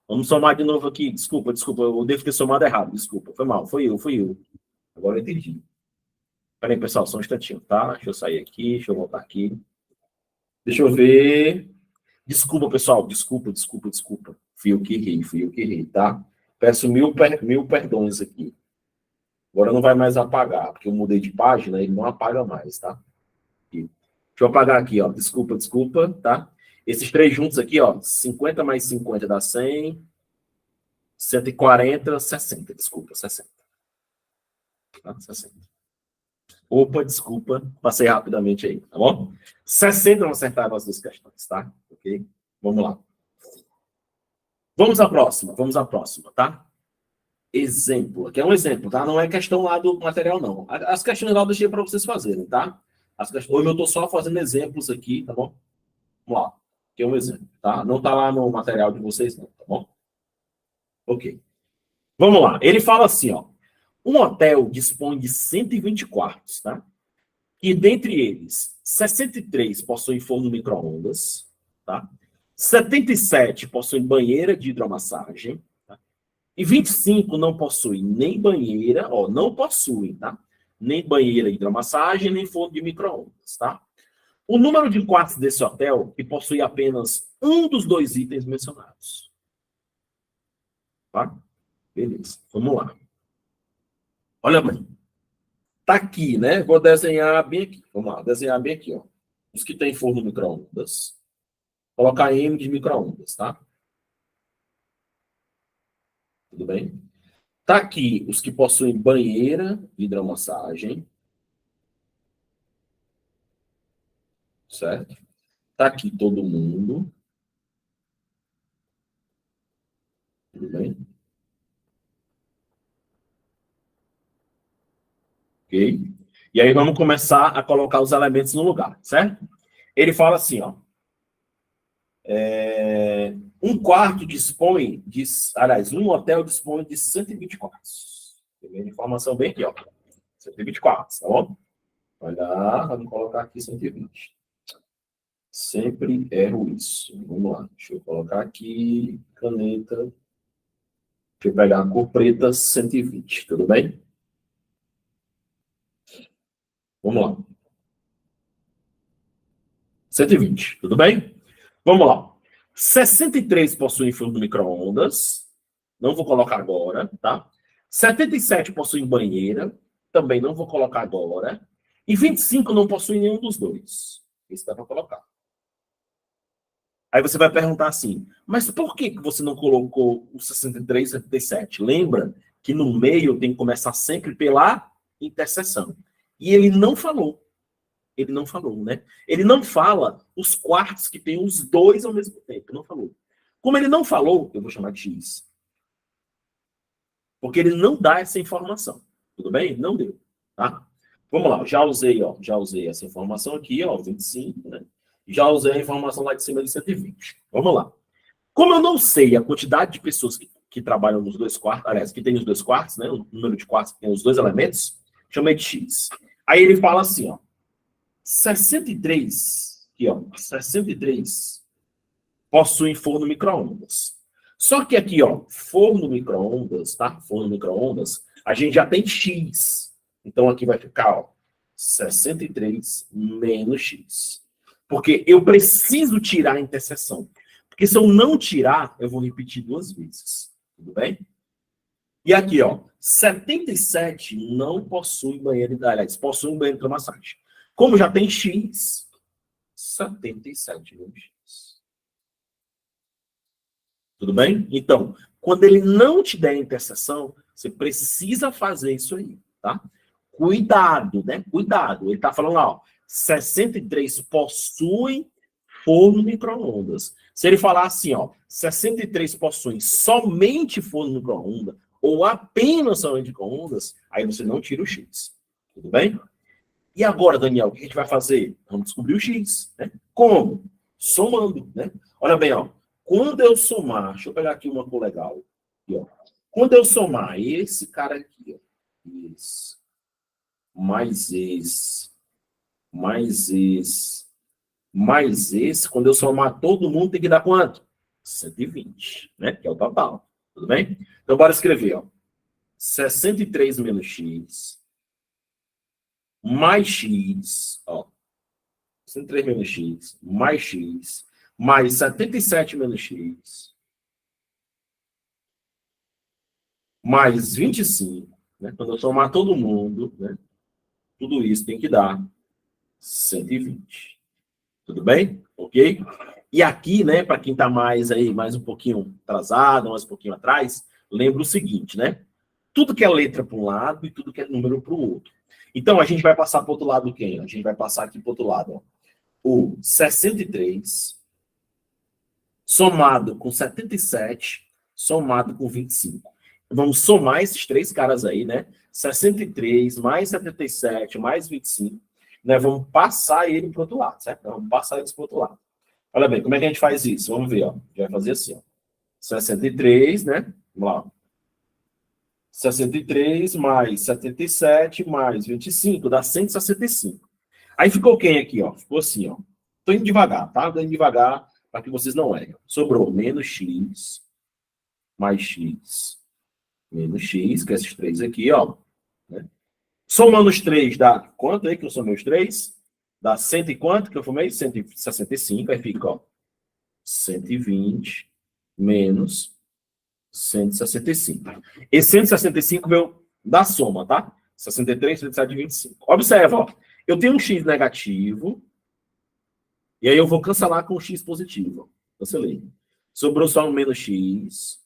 Vamos somar de novo aqui. Desculpa, eu devo ter somado errado, desculpa. Foi mal, fui eu. Agora eu entendi. Peraí, pessoal, só um instantinho, tá? Deixa eu sair aqui, deixa eu voltar aqui. Deixa eu ver. Desculpa, pessoal, desculpa. Fui eu que errei, tá? Peço mil perdões aqui. Agora não vai mais apagar, porque eu mudei de página, ele não apaga mais, tá? Aqui. Deixa eu apagar aqui, ó. Desculpa, tá? Esses três juntos aqui, ó. 50 mais 50 dá 100. 140, 60. Desculpa, 60. Tá? 60. Opa, desculpa. Passei rapidamente aí, tá bom? 60 não acertaram as duas questões, tá? Ok? Vamos lá. Vamos à próxima, tá? Exemplo. Aqui é um exemplo, tá? Não é questão lá do material, não. As questões lá eu deixei para vocês fazerem, tá? Hoje eu estou só fazendo exemplos aqui, tá bom? Vamos lá. Aqui é um exemplo, tá? Não tá lá no material de vocês, não, tá bom? Ok. Vamos lá. Ele fala assim, ó. Um hotel dispõe de 120 quartos, tá? E dentre eles, 63 possuem forno micro-ondas, tá? 77 possuem banheira de hidromassagem, tá? E 25 não possuem nem banheira, ó, não possuem, tá? Nem banheira de hidromassagem, nem forno de micro-ondas, tá? O número de quartos desse hotel que possui apenas um dos dois itens mencionados. Tá? Beleza, vamos lá. Olha bem. Tá aqui, né? Vou desenhar bem aqui. Vamos lá, desenhar bem aqui, ó. Os que tem forno micro-ondas. Colocar M de micro-ondas, tá? Tudo bem? Tá aqui os que possuem banheira, hidromassagem. Certo? Tá aqui todo mundo. Tudo bem? Ok? E aí vamos começar a colocar os elementos no lugar, certo? Ele fala assim, ó. Um quarto dispõe de... Aliás, um hotel dispõe de 120 quartos. Tem informação bem aqui, ó. 120 quartos, tá bom? Olha lá, vamos colocar aqui 120. Sempre erro isso. Vamos lá. Deixa eu colocar aqui, caneta. Deixa eu pegar a cor preta, 120. Tudo bem? Vamos lá. 120. Tudo bem? Vamos lá. 63 possuem forno micro-ondas. Não vou colocar agora, tá? 77 possuem banheira. Também não vou colocar agora. E 25 não possuem nenhum dos dois. Esse dá para colocar. Aí você vai perguntar assim, mas por que você não colocou o 63 e 77? Lembra que no meio tem que começar sempre pela interseção. E ele não falou. Ele não falou, né? Ele não fala os quartos que tem os dois ao mesmo tempo. Não falou. Como ele não falou, eu vou chamar de X. Porque ele não dá essa informação. Tudo bem? Não deu. Tá? Vamos lá. Já usei, ó. Já usei essa informação aqui, ó. 25, né? Já usei a informação lá de cima de 120. Vamos lá. Como eu não sei a quantidade de pessoas que trabalham nos dois quartos, aliás, que tem os dois quartos, né? O número de quartos que tem os dois elementos, chamei de X. Aí ele fala assim, ó. 63, aqui, ó, 63 possuem forno micro-ondas. Só que aqui, ó, forno micro-ondas, tá? Forno micro-ondas, a gente já tem X. Então aqui vai ficar, ó, 63 menos X. Porque eu preciso tirar a interseção. Porque se eu não tirar, eu vou repetir duas vezes. Tudo bem? E aqui, ó, 77 não possui banheiro, aliás, possui um banheiro de massagem. Como já tem X, 77 menos X. Tudo bem? Então, quando ele não te der a interseção, você precisa fazer isso aí, tá? Cuidado, né? Cuidado. Ele tá falando lá, ó, 63 possuem forno micro-ondas. Se ele falar assim, ó, 63 possuem somente forno micro-ondas ou apenas somente micro-ondas, aí você não tira o X. Tudo bem? E agora, Daniel, o que a gente vai fazer? Vamos descobrir o X. Né? Como? Somando. Né? Olha bem, ó. Quando eu somar, deixa eu pegar aqui uma cor legal. Aqui, ó. Quando eu somar esse cara aqui, ó, esse, mais esse, mais esse, mais esse, quando eu somar todo mundo, tem que dar quanto? 120, né? Que é o total. Tudo bem? Então, bora escrever, ó. 63 menos X mais X, ó. 63 menos X, mais 77 menos X, mais 25, né? Quando eu somar todo mundo, né? Tudo isso tem que dar 120. Tudo bem? Ok? E aqui, né, para quem está mais aí, mais um pouquinho atrasado, mais um pouquinho atrás, lembra o seguinte, né? Tudo que é letra para um lado e tudo que é número para o outro. Então, a gente vai passar para o outro lado quem? A gente vai passar aqui para o outro lado, ó. O 63 somado com 77, somado com 25. Vamos somar esses três caras aí, né? 63 mais 77 mais 25, né? Vamos passar ele para o outro lado, certo? Vamos passar eles para o outro lado. Olha bem, como é que a gente faz isso? Vamos ver, ó. A gente vai fazer assim, ó. 63, né? Vamos lá. 63 mais 77 mais 25 dá 165. Aí ficou quem aqui, ó? Ficou assim, ó. Tô indo devagar, tá? Tô indo devagar para que vocês não errem. Sobrou menos x, mais x, menos x, que é esses três aqui, ó. Né? Somando os três dá quanto aí que eu somei os três? Dá 100 e quanto que eu formei? 165, aí fica, ó, 120 menos 165. Esse 165 veio da soma, tá? 63, 37, 25. Observa, ó. Eu tenho um x negativo, e aí eu vou cancelar com o x positivo. Cancelei. Sobrou só um menos x.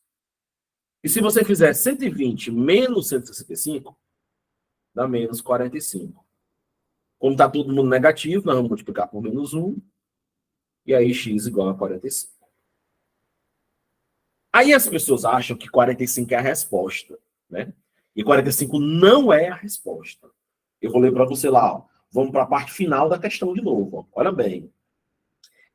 E se você fizer 120 menos 165, dá menos 45. Como está todo mundo negativo, nós vamos multiplicar por menos 1. E aí x igual a 45. Aí as pessoas acham que 45 é a resposta, né? E 45 não é a resposta. Eu vou ler para você lá, ó. Vamos para a parte final da questão de novo. Ó. Olha bem.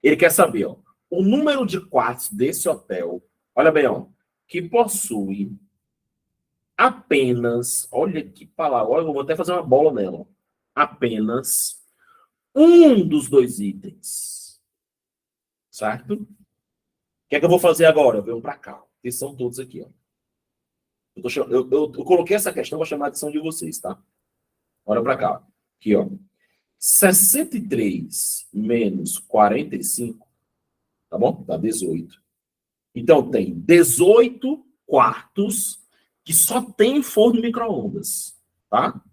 Ele quer saber, ó, o número de quartos desse hotel, olha bem, ó, que possui apenas, olha que palavra, olha, eu vou até fazer uma bola nela, ó, apenas um dos dois itens, certo? O que é que eu vou fazer agora? Eu venho para cá, que são todos aqui, ó. Eu coloquei essa questão para chamar a atenção de vocês, tá? Olha para cá, aqui, ó. 63 menos 45, tá bom? Dá 18. Então, tem 18 quartos que só tem forno micro-ondas, tá?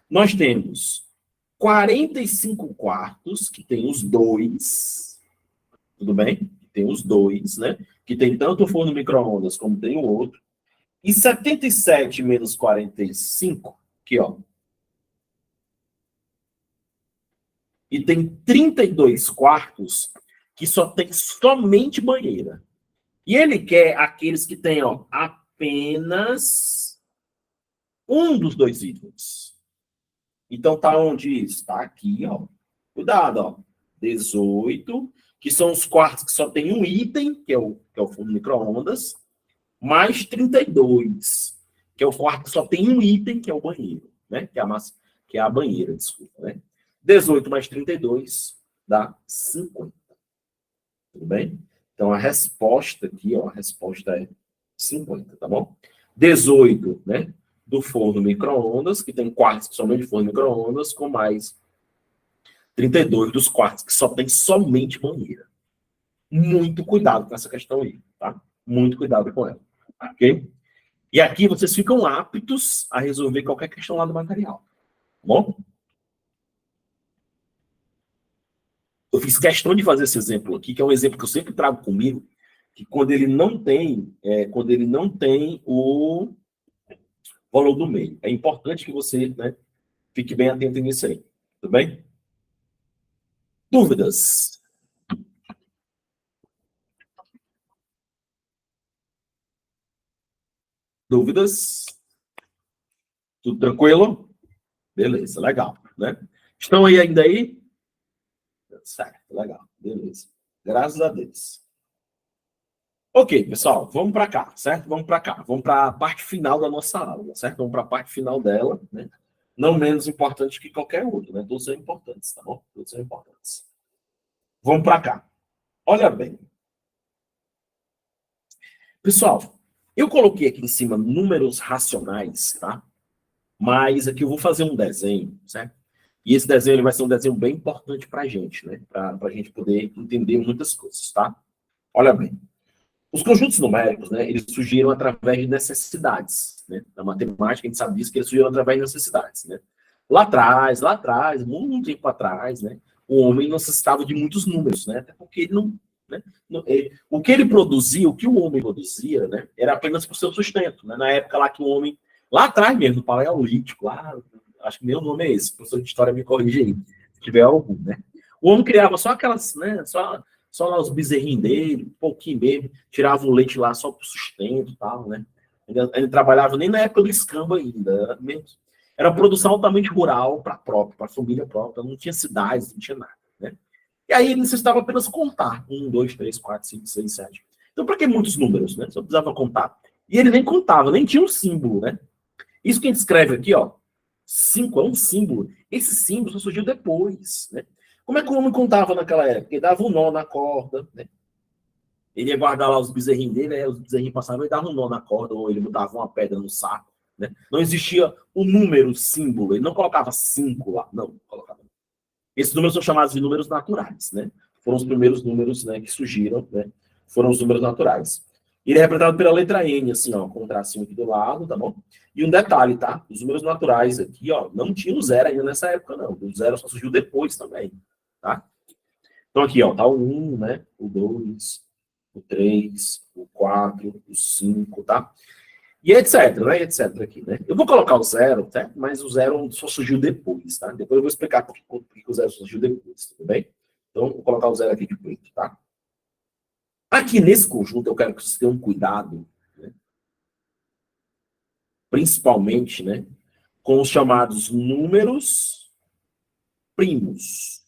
Nós temos 45 quartos que tem os dois, tudo bem? Tem os dois, né? Que tem tanto o forno micro-ondas como tem o outro. E 77 menos 45, aqui, ó. E tem 32 quartos que só tem somente banheira. E ele quer aqueles que têm, ó, apenas um dos dois itens. Então tá onde isso? Tá aqui, ó. Cuidado, ó. 18, que são os quartos que só tem um item, que é o forno micro-ondas, mais 32, que é o quarto que só tem um item, que é o banheiro, né? Que é a banheira, desculpa, né? 18 mais 32 dá 50. Tudo bem? Então, a resposta aqui, ó, a resposta é 50, tá bom? 18, né, do forno micro-ondas, que tem quartos que somente forno micro-ondas, com mais 32 dos quartos que só tem somente banheira. Muito cuidado com essa questão aí, tá? Muito cuidado com ela, ok? E aqui vocês ficam aptos a resolver qualquer questão lá do material, tá bom? Eu fiz questão de fazer esse exemplo aqui, que é um exemplo que eu sempre trago comigo, que quando ele não tem o valor do meio. É importante que você, né, fique bem atento nisso aí. Tudo bem? Dúvidas? Dúvidas? Tudo tranquilo? Beleza, legal, né? Estão aí ainda aí? Certo, legal, beleza. Graças a Deus. Ok, pessoal, vamos para cá, certo? Vamos para cá. Vamos para a parte final da nossa aula, certo? Vamos para a parte final dela, né? Não menos importante que qualquer outro, né? Todos são importantes, tá bom? Todos são importantes. Vamos para cá. Olha bem. Pessoal, eu coloquei aqui em cima números racionais, tá? Mas aqui eu vou fazer um desenho, certo? E esse desenho ele vai ser um desenho bem importante para a gente, né? Para a gente poder entender muitas coisas, tá? Olha bem. Os conjuntos numéricos, né, eles surgiram através de necessidades, né? Na matemática, a gente sabe disso, que eles surgiram através de necessidades, né? Lá atrás, muito tempo atrás, né, o homem necessitava de muitos números, né? Até porque ele não, né, o que ele produzia, o que o homem produzia, né, era apenas para o seu sustento, né? Na época lá que o homem, lá atrás mesmo, no Paleolítico, lá, acho que meu nome é esse, o professor de história me corrige aí, se tiver algum, né? O homem criava só aquelas, né, só lá os bezerrinhos dele, um pouquinho mesmo, tirava o leite lá só para o sustento e tal, né? Ele trabalhava nem na época do escambo ainda, era produção altamente rural para a família própria, não tinha cidades, não tinha nada, né? E aí ele necessitava apenas contar, 1, 2, 3, 4, 5, 6, 7. Então, para que muitos números, né? Só precisava contar. E ele nem contava, nem tinha um símbolo, né? Isso que a gente escreve aqui, ó, 5 é um símbolo. Esse símbolo só surgiu depois, né? Como é que o homem contava naquela época? Ele dava um nó na corda, né? Ele ia guardar lá os bezerrinhos dele, aí os bezerrinhos passavam e dava um nó na corda, ou ele botava uma pedra no saco, né? Não existia o número, o símbolo, ele não colocava 5 lá, não, colocava. Esses números são chamados de números naturais, né? Foram os primeiros números, né, que surgiram, né? Foram os números naturais. Ele é representado pela letra N, assim, ó, com um tracinho aqui do lado, tá bom? E um detalhe, tá? Os números naturais aqui, ó, não tinha o zero ainda nessa época, não. O zero só surgiu depois também, tá? Então aqui, ó, tá o 1, né? O 2, o 3, o 4, o 5, tá? E etc, né? Etc aqui, né? Eu vou colocar o zero, certo? Mas o zero só surgiu depois, tá? Depois eu vou explicar por que o zero surgiu depois, tudo bem? Então, vou colocar o zero aqui de preto, tá? Aqui nesse conjunto, eu quero que vocês tenham cuidado, né? Principalmente, né? Com os chamados números primos,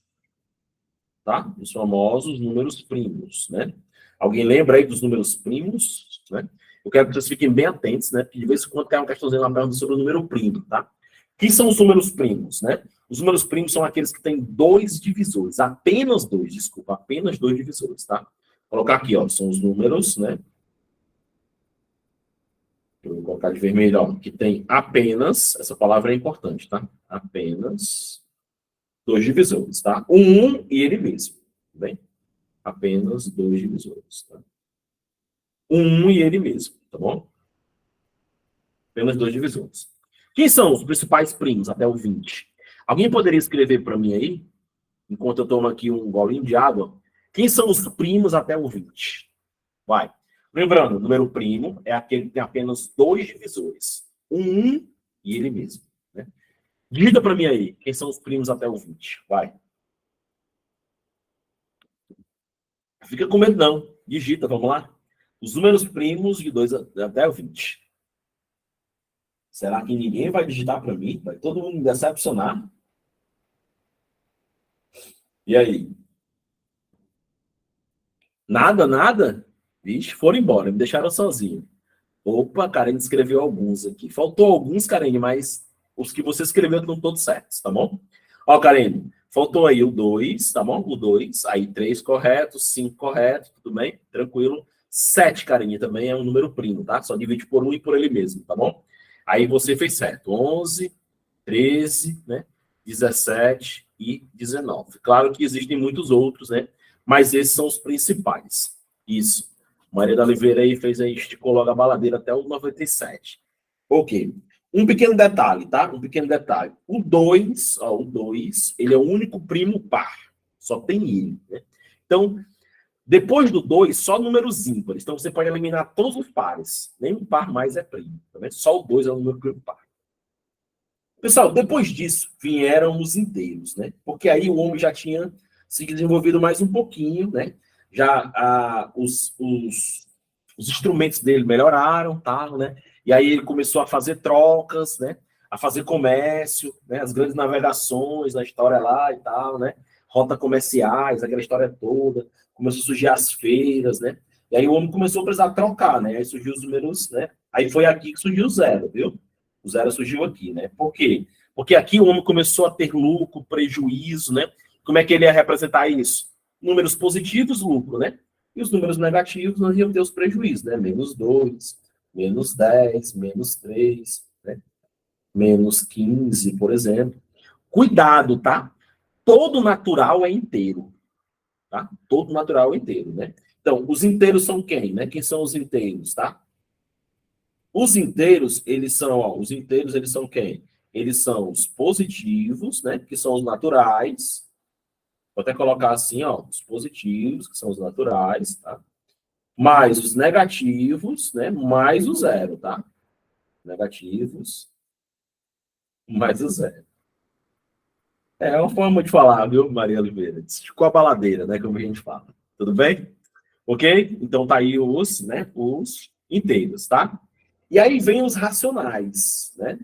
tá? Os famosos números primos, né? Alguém lembra aí dos números primos, né? Eu quero que vocês fiquem bem atentos, né? Porque de vez em quando tem uma questãozinha lá perguntando sobre o número primo, tá? Quem são os números primos, né? Os números primos são aqueles que têm dois divisores, apenas dois, desculpa, apenas dois divisores, tá? Vou colocar aqui, ó, são os números, né? Eu vou colocar de vermelho, ó, que tem apenas, essa palavra é importante, tá? Apenas dois divisores, tá? Um e ele mesmo, tudo bem? Apenas dois divisores, tá? Um e ele mesmo, tá bom? Apenas dois divisores. Quem são os principais primos até o 20? Alguém poderia escrever para mim aí, enquanto eu tomo aqui um golinho de água? Quem são os primos até o 20? Vai. Lembrando, o número primo é aquele que tem apenas dois divisores. Um e ele mesmo. Né? Digita para mim aí, quem são os primos até o 20? Vai. Fica com medo não. Digita, vamos lá. Os números primos de 2 até o 20. Será que ninguém vai digitar para mim? Vai todo mundo me decepcionar? E aí? Nada, nada? Vixe, foram embora, me deixaram sozinho. Opa, Karen escreveu alguns aqui. Faltou alguns, Karen, mas os que você escreveu estão todos certos, tá bom? Ó, Karen, faltou aí o 2, tá bom? O 2, aí 3 corretos, 5 corretos, tudo bem? Tranquilo. 7, Karen, também é um número primo, tá? Só divide por 1 e por ele mesmo, tá bom? Aí você fez certo. 11, 13, né? 17 e 19. Claro que existem muitos outros, né? Mas esses são os principais. Isso. Maria da Oliveira aí fez aí, esticou logo a baladeira até o 97. Ok. Um pequeno detalhe, tá? Um pequeno detalhe. O 2, ó, o 2, ele é o único primo par. Só tem ele, né? Então, depois do 2, só números ímpares. Então, você pode eliminar todos os pares. Nenhum par mais é primo. Tá vendo? Só o 2 é o número primo par. Pessoal, depois disso, vieram os inteiros, né? Porque aí o homem já tinha se desenvolvido mais um pouquinho, né? Já os instrumentos dele melhoraram, tal, né? E aí ele começou a fazer trocas, né? A fazer comércio, né? As grandes navegações na história lá e tal, né? Rotas comerciais, aquela história toda. Começou a surgir as feiras, né? E aí o homem começou a precisar trocar, né? Aí surgiu os números, né? Aí foi aqui que surgiu o zero, viu? O zero surgiu aqui, né? Por quê? Porque aqui o homem começou a ter lucro, prejuízo, né? Como é que ele ia representar isso? Números positivos, lucro, né? E os números negativos, nós íamos ter os prejuízos, né? Menos 2, menos 10, menos 3, né? Menos 15, por exemplo. Cuidado, tá? Todo natural é inteiro, tá? Todo natural é inteiro, né? Então, os inteiros são quem, né? Quem são os inteiros, tá? Os inteiros, eles são, ó, os inteiros, eles são quem? Eles são os positivos, né? Que são os naturais. Vou até colocar assim, ó, os positivos, que são os naturais, tá? Mais os negativos, né? Mais o zero, tá? Negativos, mais o zero. É uma forma de falar, viu, Maria Oliveira? Esticou a baladeira, né? Como a gente fala. Tudo bem? Ok? Então tá aí os, né? Os inteiros, tá? E aí vem os racionais, né?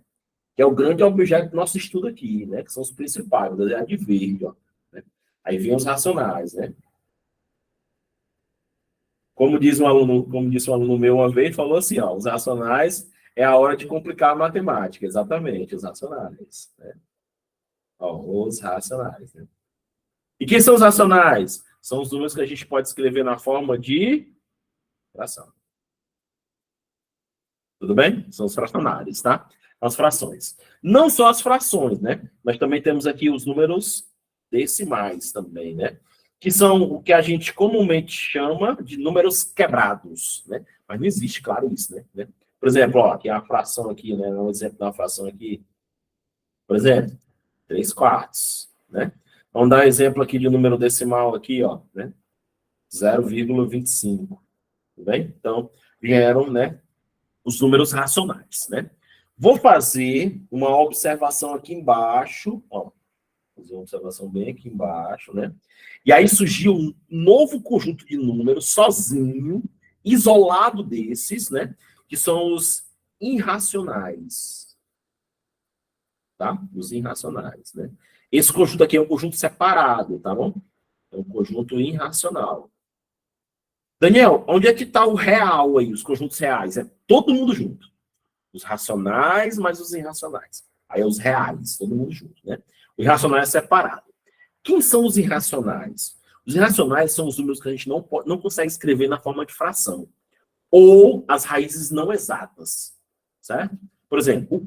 Que é o grande objeto do nosso estudo aqui, né? Que são os principais, vou desenhar de verde, ó. Né? Aí vem os racionais, né? Como disse um aluno meu uma vez, falou assim, ó, os racionais é a hora de complicar a matemática, exatamente, os racionais, né? Ó, os racionais, né? E quem são os racionais? São os números que a gente pode escrever na forma de fração. Tudo bem? São os fracionários, tá? As frações. Não só as frações, né? Mas também temos aqui os números decimais também, né? Que são o que a gente comumente chama de números quebrados, né? Mas não existe, claro, isso, né? Por exemplo, ó, aqui a fração aqui, né? Um exemplo da fração aqui. Por exemplo, 3 quartos, né? Vamos dar um exemplo aqui de número decimal aqui, ó, né? 0,25, tudo bem? Então, vieram, né, os números racionais, né? Vou fazer uma observação aqui embaixo, ó, fazer uma observação bem aqui embaixo, né? E aí surgiu um novo conjunto de números sozinho, isolado desses, né? Que são os irracionais, tá? Os irracionais, né? Esse conjunto aqui é um conjunto separado, tá bom? É um conjunto irracional. Daniel, onde é que está o real aí, os conjuntos reais? É todo mundo junto. Os racionais mais os irracionais. Aí é os reais, todo mundo junto, né? O irracional é separado. Quem são os irracionais? Os irracionais são os números que a gente não consegue escrever na forma de fração. Ou as raízes não exatas, certo? Por exemplo, o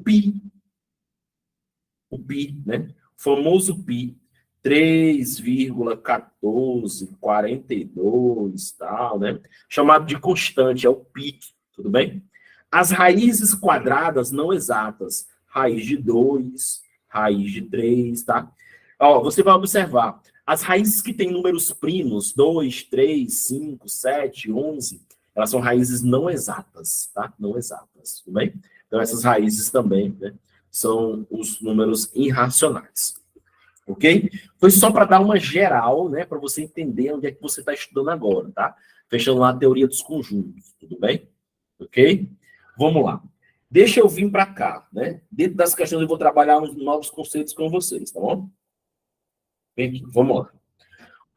pi, né? O famoso pi, 3,1442, tal, né? Chamado de constante, é o pi, tudo bem? As raízes quadradas não exatas, raiz de 2, raiz de 3, tá? Ó, você vai observar, as raízes que têm números primos, 2, 3, 5, 7, 11, elas são raízes não exatas, tá? Não exatas, tudo bem? Então, essas raízes também, né, são os números irracionais. Ok? Foi só para dar uma geral, né, para você entender onde é que você está estudando agora, tá? Fechando lá a teoria dos conjuntos, tudo bem? Ok? Vamos lá. Deixa eu vir para cá, né? Dentro das questões eu vou trabalhar uns novos conceitos com vocês, tá bom? Vem aqui, vamos lá.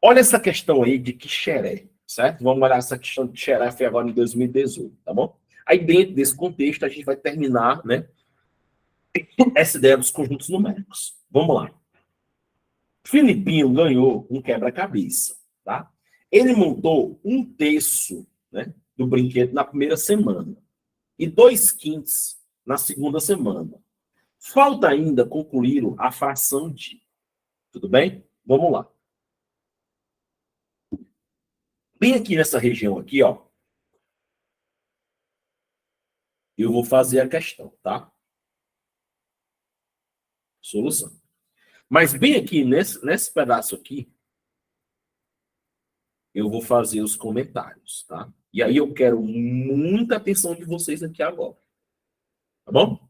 Olha essa questão aí de Quixeré, certo? Vamos olhar essa questão de Quixeré, foi agora em 2018, tá bom? Aí dentro desse contexto a gente vai terminar, né, essa ideia dos conjuntos numéricos. Vamos lá. Filipinho ganhou um quebra-cabeça, tá? Ele montou um terço, né, do brinquedo na primeira semana e 2/5 na segunda semana. Falta ainda concluir a fração de. Tudo bem? Vamos lá. Bem aqui nessa região aqui, ó, eu vou fazer a questão, tá? Solução. Mas bem aqui nesse pedaço aqui, eu vou fazer os comentários, tá? E aí eu quero muita atenção de vocês aqui agora. Tá bom?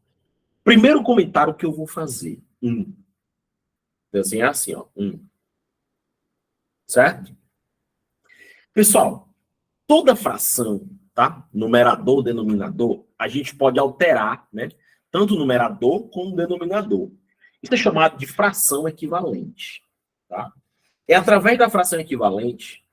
Primeiro comentário que eu vou fazer. Desenhar assim, ó. Certo? Pessoal, toda fração, tá? Numerador, denominador, a gente pode alterar, né? Tanto o numerador como o denominador. Isso é chamado de fração equivalente, tá? É através da fração equivalente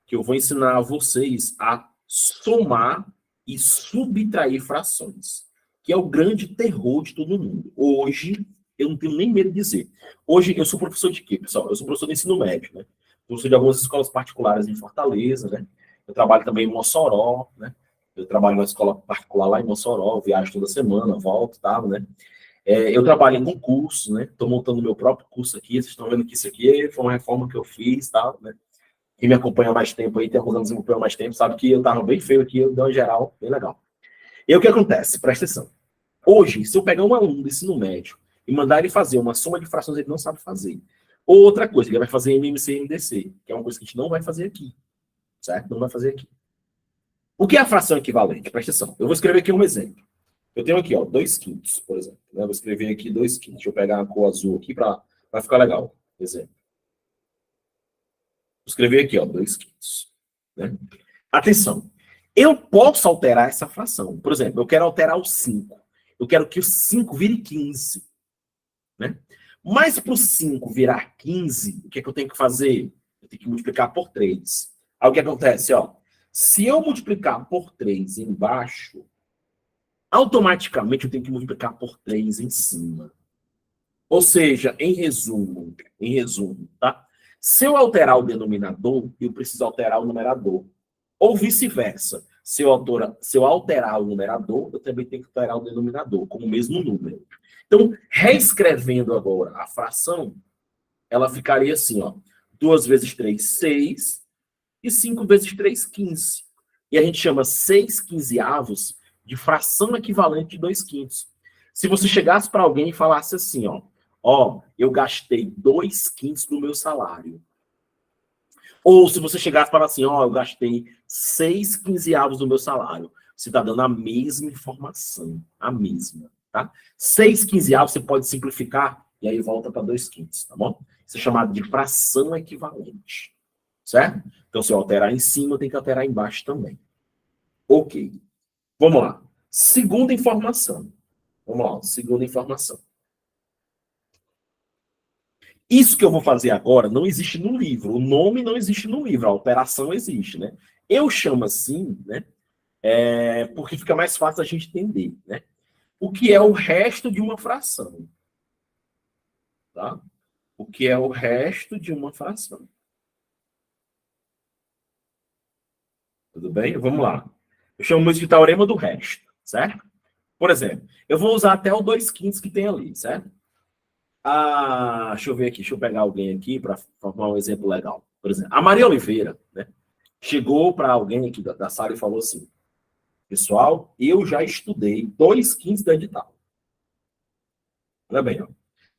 que eu vou ensinar a vocês a somar e subtrair frações, que é o grande terror de todo mundo. Hoje, eu não tenho nem medo de dizer. Hoje, eu sou professor de quê, pessoal? Eu sou professor de ensino médio, né? Professor de algumas escolas particulares em Fortaleza, né? Eu trabalho também em Mossoró, né? Eu trabalho numa escola particular lá em Mossoró, viajo toda semana, volto, tá, né? Eu trabalho em concursos, né? Estou montando meu próprio curso aqui. Vocês estão vendo que isso aqui foi uma reforma que eu fiz, tá, né? Quem me acompanha há mais tempo aí, tem alguns anos que me acompanha há mais tempo, sabe que eu estava bem feio aqui, eu dei uma geral, bem legal. E aí o que acontece? Presta atenção. Hoje, se eu pegar um aluno do ensino médio e mandar ele fazer uma soma de frações, ele não sabe fazer. Ou outra coisa, ele vai fazer MMC e MDC, que é uma coisa que a gente não vai fazer aqui. Certo? Não vai fazer aqui. O que é a fração equivalente? Presta atenção. Eu vou escrever aqui um exemplo. Eu tenho aqui, ó, 2/5, por exemplo. Eu vou escrever aqui 2/5. Deixa eu pegar a cor azul aqui para ficar legal. Exemplo. Vou escrever aqui, ó, 2/5. Né? Atenção. Eu posso alterar essa fração. Por exemplo, eu quero alterar o 5. Eu quero que o 5 vire 15. Né? Mas para o 5 virar 15, o que é que eu tenho que fazer? Eu tenho que multiplicar por 3. Aí o que acontece? Ó, se eu multiplicar por 3 embaixo, automaticamente eu tenho que multiplicar por 3 em cima. Ou seja, em resumo, tá? Se eu alterar o denominador, eu preciso alterar o numerador. Ou vice-versa. Se eu alterar o numerador, eu também tenho que alterar o denominador, com o mesmo número. Então, reescrevendo agora a fração, ela ficaria assim, ó. 2 vezes 3, 6. E 5 vezes 3, 15. E a gente chama 6 quinzeavos de fração equivalente de 2 quintos. Se você chegasse para alguém e falasse assim, ó, eu gastei 2 quintos do meu salário. Ou se você chegasse e falasse assim, ó, eu gastei 6 quinzeavos do meu salário. Você está dando a mesma informação, a mesma, tá? 6 quinzeavos você pode simplificar e aí volta para 2 quintos, tá bom? Isso é chamado de fração equivalente, certo? Então, se eu alterar em cima, tem que alterar embaixo também. Ok. Vamos lá. Segunda informação. Vamos lá, segunda informação. Isso que eu vou fazer agora não existe no livro. O nome não existe no livro. A operação existe, né? Eu chamo assim, né? Porque fica mais fácil a gente entender, né? O que é o resto de uma fração, tá? O que é o resto de uma fração. Tudo bem? Vamos lá. Eu chamo isso de teorema do resto, certo? Por exemplo, eu vou usar até o 2 quintos que tem ali, certo? Deixa eu ver aqui, deixa eu pegar alguém aqui para formar um exemplo legal. Por exemplo, a Maria Oliveira, né, chegou para alguém aqui da sala e falou assim: pessoal, eu já estudei 2 quintos da edital. Olha bem, ó.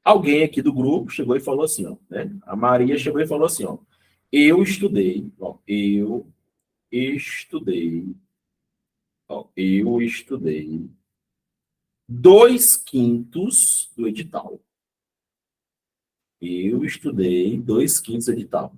Alguém aqui do grupo chegou e falou assim, ó, né? A Maria chegou e falou assim, ó, eu estudei, eu estudei 2 quintos do edital. Eu estudei 2 quintos do edital.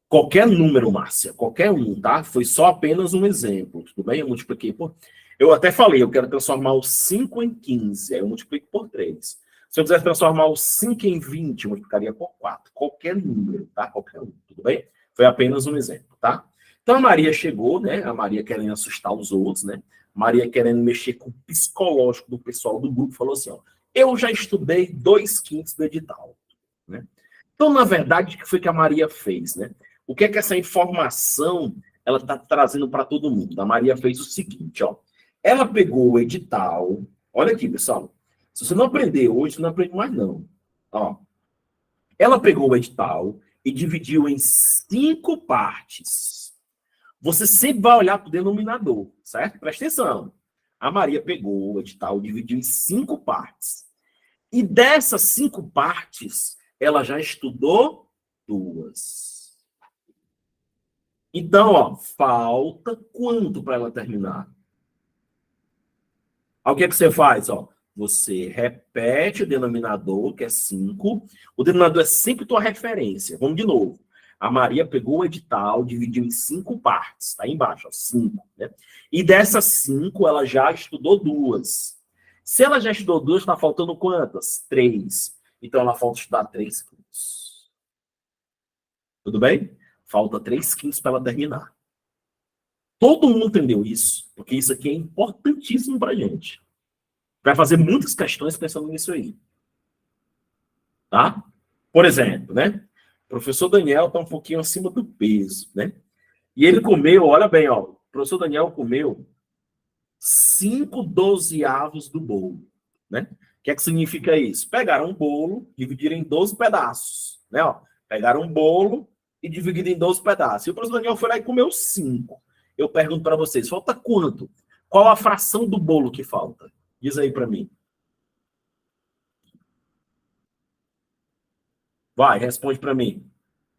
Qualquer número, Márcia, qualquer um, tá? Foi só apenas um exemplo, tudo bem? Eu multipliquei por... Eu até falei, eu quero transformar o 5 em 15, aí eu multiplico por 3. Se eu quiser transformar o 5 em 20, eu multiplicaria por 4. Qualquer número, tá? Qualquer um, tudo bem? Foi apenas um exemplo, tá? Então a Maria chegou, né? A Maria querendo assustar os outros, né? Maria querendo mexer com o psicológico do pessoal do grupo, falou assim, ó, eu já estudei 2 quintos do edital, né? Então, na verdade, o que foi que a Maria fez, né? O que é que essa informação ela está trazendo para todo mundo? A Maria fez o seguinte, ó. Ela pegou o edital. Olha aqui, pessoal. Se você não aprender hoje, você não aprende mais, não. Ó. Ela pegou o edital e dividiu em 5 partes. Você sempre vai olhar para o denominador, certo? Presta atenção. A Maria pegou o edital e dividiu em 5 partes. E dessas 5 partes, ela já estudou 2. Então, ó, falta quanto para ela terminar? Aí o que é que você faz? Ó, você repete o denominador, que é 5. O denominador é sempre tua referência. Vamos de novo. A Maria pegou o edital, dividiu em 5 partes. Está aí embaixo, ó, 5. Né? E dessas 5, ela já estudou 2. Se ela já estudou 2, está faltando quantas? 3. Então, ela falta estudar 3 quintos. Tudo bem? Falta 3 quintos para ela terminar. Todo mundo entendeu isso, porque isso aqui é importantíssimo para a gente. Vai fazer muitas questões pensando nisso aí. Tá? Por exemplo, né? O professor Daniel está um pouquinho acima do peso, né? E ele comeu, olha bem, ó. O professor Daniel comeu 5 dozeavos do bolo, né? O que é que significa isso? Pegaram um bolo, dividiram em 12 pedaços, né? Ó, pegaram um bolo e dividiram em 12 pedaços. E o professor Daniel foi lá e comeu 5. Eu pergunto para vocês, falta quanto? Qual a fração do bolo que falta? Diz aí para mim. Vai, responde para mim.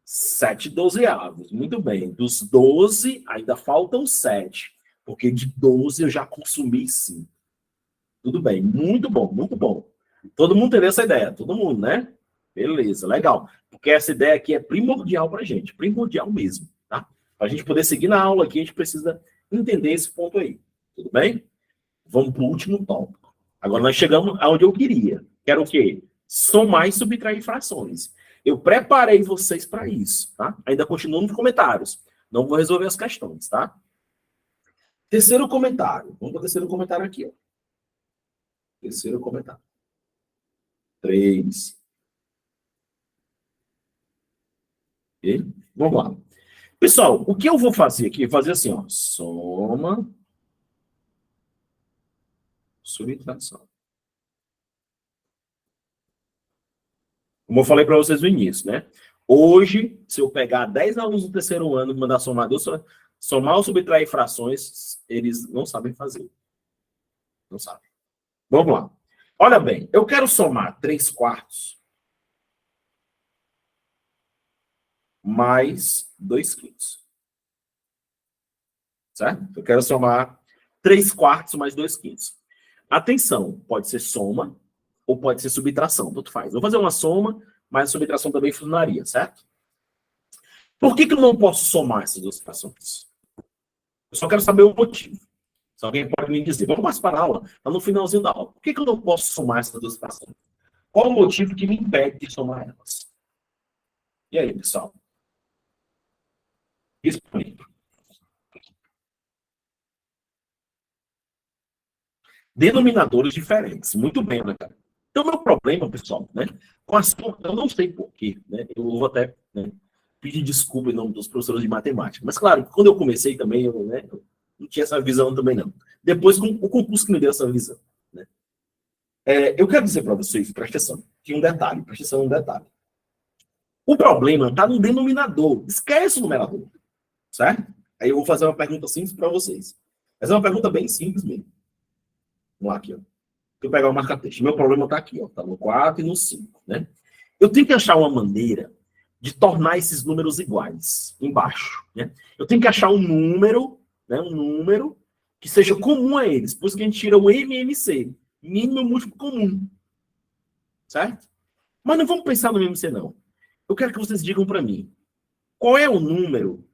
7 dozeavos. Muito bem. Dos 12, ainda faltam 7. Porque de 12 eu já consumi 5. Tudo bem. Muito bom, muito bom. Todo mundo entendeu essa ideia? Todo mundo, né? Beleza, legal. Porque essa ideia aqui é primordial para a gente. Primordial mesmo, tá? Para a gente poder seguir na aula aqui, a gente precisa entender esse ponto aí. Tudo bem? Vamos para o último tópico. Agora nós chegamos aonde eu queria. Que era o quê? Somar e subtrair frações. Eu preparei vocês para isso, tá? Ainda continuo nos comentários. Não vou resolver as questões, tá? Terceiro comentário. Vamos para o terceiro comentário aqui, ó. Terceiro comentário. 3. Ok? Vamos lá. Pessoal, o que eu vou fazer aqui? Fazer assim, ó. Soma, subtração. Como eu falei para vocês no início, né? Hoje, se eu pegar 10 alunos do terceiro ano e mandar somar ou subtrair frações, eles não sabem fazer. Não sabem. Vamos lá. Olha bem, eu quero somar 3 quartos mais 2 quintos. Certo? Eu quero somar 3 quartos mais 2 quintos. Atenção, pode ser soma ou pode ser subtração, tanto faz. Vou fazer uma soma, mas a subtração também funcionaria, certo? Por que eu não posso somar essas duas frações? Eu só quero saber o motivo. Se alguém pode me dizer, vamos passar para a aula, está no finalzinho da aula. Por que eu não posso somar essas duas frações? Qual o motivo que me impede de somar elas? E aí, pessoal? Responde. Denominadores diferentes. Muito bem, né, cara? Então, meu problema, pessoal, né? Com a soma, eu não sei porquê, né? Eu vou até, né, pedir desculpa em nome dos professores de matemática. Mas, claro, quando eu comecei também, eu não tinha essa visão também, não. Depois, o concurso que me deu essa visão. Né? Eu quero dizer para vocês, presta atenção, que um detalhe, presta atenção um detalhe. O problema está no denominador. Esquece o numerador. Certo? Aí eu vou fazer uma pergunta simples para vocês. Essa é uma pergunta bem simples mesmo. Vamos lá, aqui, ó. Deixa eu pegar o marca-texto. Meu problema está aqui, ó. Está no 4 e no 5, né? Eu tenho que achar uma maneira de tornar esses números iguais, embaixo, né? Eu tenho que achar um número, né? Um número que seja comum a eles. Por isso que a gente tira o MMC, mínimo múltiplo comum. Certo? Mas não vamos pensar no MMC, não. Eu quero que vocês digam para mim, qual é o número,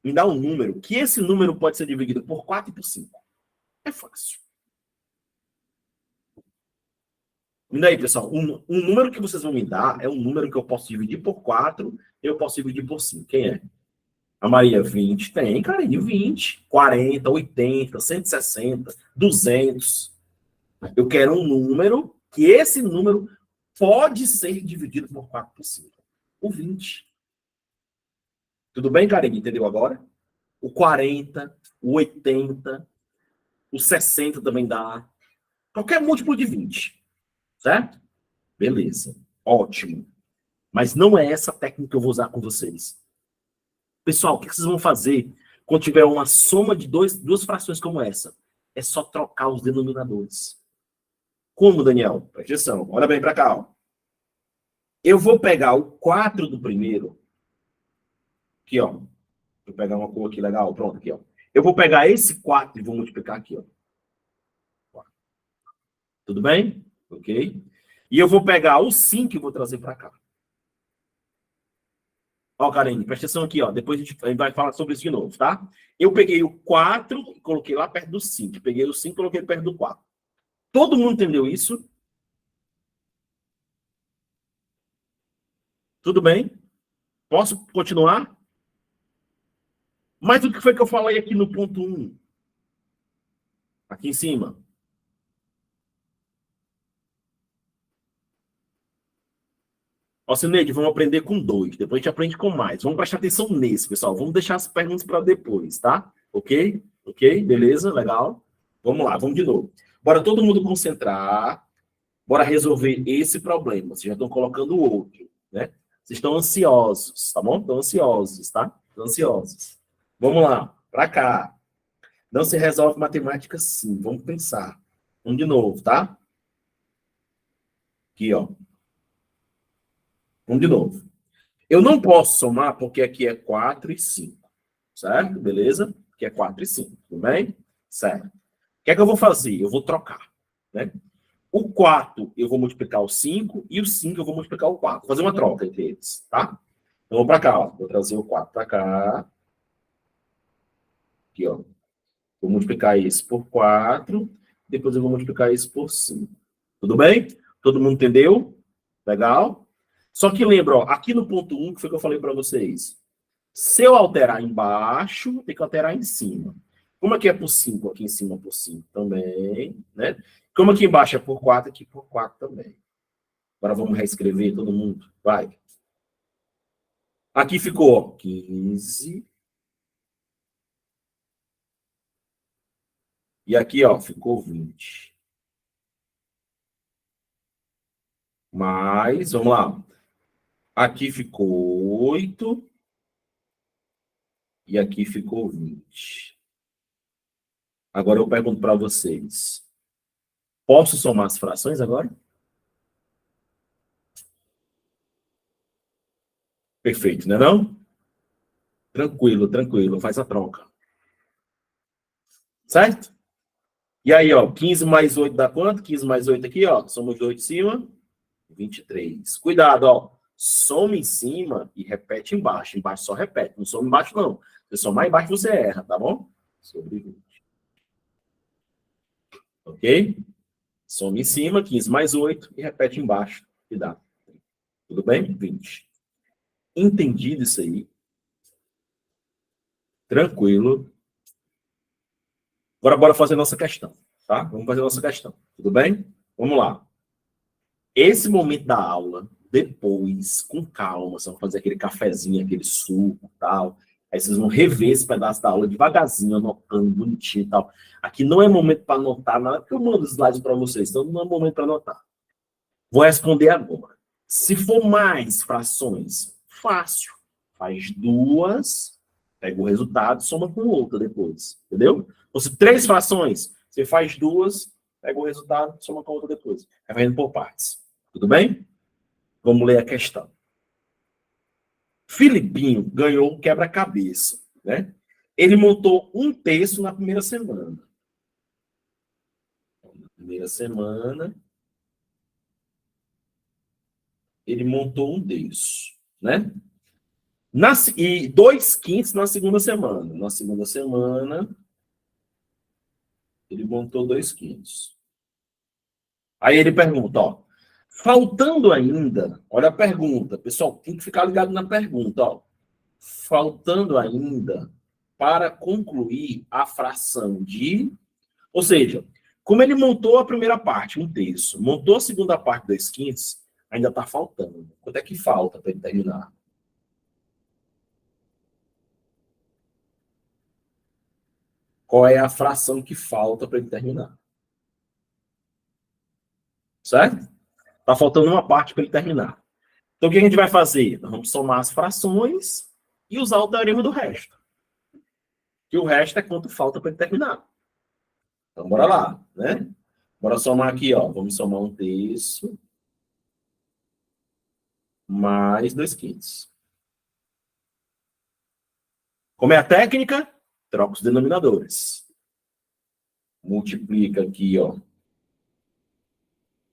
me dá um número, que esse número pode ser dividido por 4 e por 5. É fácil. E daí, pessoal, um número que vocês vão me dar é um número que eu posso dividir por 4, eu posso dividir por 5. Quem é? A Maria, 20. Tem, carinho, 20, 40, 80, 160, 200. Eu quero um número que esse número pode ser dividido por 4 por 5. O 20. Tudo bem, Karine? Entendeu agora? O 40, o 80, o 60 também dá. Qualquer múltiplo de 20. Certo? Beleza. Ótimo. Mas não é essa técnica que eu vou usar com vocês. Pessoal, o que vocês vão fazer quando tiver uma soma de duas frações como essa? É só trocar os denominadores. Como, Daniel? Presta atenção. Olha bem para cá. Ó. Eu vou pegar o 4 do primeiro. Aqui, ó. Vou pegar uma cor aqui legal. Pronto, aqui, ó. Eu vou pegar esse 4 e vou multiplicar aqui, ó. Tudo bem? Ok? E eu vou pegar o 5 e vou trazer para cá. Ó, Karine, presta atenção aqui, ó. Depois a gente vai falar sobre isso de novo, tá? Eu peguei o 4 e coloquei lá perto do 5. Peguei o 5 e coloquei perto do 4. Todo mundo entendeu isso? Tudo bem? Posso continuar? Mas o que foi que eu falei aqui no ponto 1? Aqui em cima. Ó, Cineide, vamos aprender com 2. Depois a gente aprende com mais. Vamos prestar atenção nesse, pessoal. Vamos deixar as perguntas para depois, tá? Ok? Ok? Beleza? Legal? Vamos lá, vamos de novo. Bora todo mundo concentrar. Bora resolver esse problema. Vocês já estão colocando o outro, né? Vocês estão ansiosos, tá bom? Estão ansiosos, tá? Estão ansiosos. Vamos lá, para cá. Não se resolve matemática assim. Vamos pensar. Vamos de novo, tá? Aqui, ó. Vamos de novo. Eu não posso somar porque aqui é 4 e 5. Certo? Beleza? Aqui é 4 e 5. Tudo bem? Certo. O que é que eu vou fazer? Eu vou trocar, né? O 4 eu vou multiplicar o 5 e o 5 eu vou multiplicar o 4. Vou fazer uma troca entre eles, tá? Então, vou para cá, ó. Vou trazer o 4 para cá. Aqui, ó. Vou multiplicar isso por 4. Depois eu vou multiplicar isso por 5. Tudo bem? Todo mundo entendeu? Legal? Só que lembra, ó, aqui no ponto 1, que foi que eu falei para vocês. Se eu alterar embaixo, tem que alterar em cima. Como aqui é por 5, aqui em cima é por 5 também, né? Como aqui embaixo é por 4, aqui por 4 também. Agora vamos reescrever todo mundo. Vai. Aqui ficou 15. E aqui, ó, ficou 20. Mais, vamos lá. Aqui ficou 8. E aqui ficou 20. Agora eu pergunto para vocês. Posso somar as frações agora? Perfeito, não é não? Tranquilo, tranquilo. Faz a troca. Certo? E aí, ó, 15 mais 8 dá quanto? 15 mais 8 aqui, ó. Somos 8 em cima. 23. Cuidado, ó. Soma em cima e repete embaixo. Embaixo só repete. Não soma embaixo, não. Se somar embaixo, você erra, tá bom? Sobre 20. Ok? Soma em cima, 15 mais 8 e repete embaixo. Que dá. Tudo bem? 20. Entendido isso aí? Tranquilo. Agora, bora fazer nossa questão, tá? Vamos fazer nossa questão. Tudo bem? Vamos lá. Esse momento da aula, depois, com calma, vocês vão fazer aquele cafezinho, aquele suco e tal. Aí vocês vão rever esse pedaço da aula devagarzinho, anotando, bonitinho e tal. Aqui não é momento para anotar nada, porque eu mando os slides para vocês, então não é momento para anotar. Vou responder agora. Se for mais frações, fácil. Faz duas, pega o resultado, soma com outra depois. Entendeu? Ou se 3 frações, você faz duas, pega o resultado, soma com outra depois. Vai indo por partes. Tudo bem? Vamos ler a questão. Filipinho ganhou o quebra-cabeça, né? Ele montou um terço na primeira semana. Na primeira semana, ele montou um terço, né? E 2/5 na segunda semana. Na segunda semana, ele montou 2/5. Aí ele pergunta, ó, faltando ainda, olha a pergunta, pessoal, tem que ficar ligado na pergunta, ó. Faltando ainda para concluir a fração de, ou seja, como ele montou a primeira parte, um terço, montou a segunda parte, 2/5, ainda está faltando. Quanto é que falta para ele terminar? Qual é a fração que falta para ele terminar? Certo? Está faltando uma parte para ele terminar. Então, o que a gente vai fazer? Nós vamos somar as frações e usar o teorema do resto. Que o resto é quanto falta para ele terminar. Então, bora lá, né? Bora somar aqui, ó. Vamos somar um terço mais 2/5. Como é a técnica? Troca os denominadores. Multiplica aqui, ó,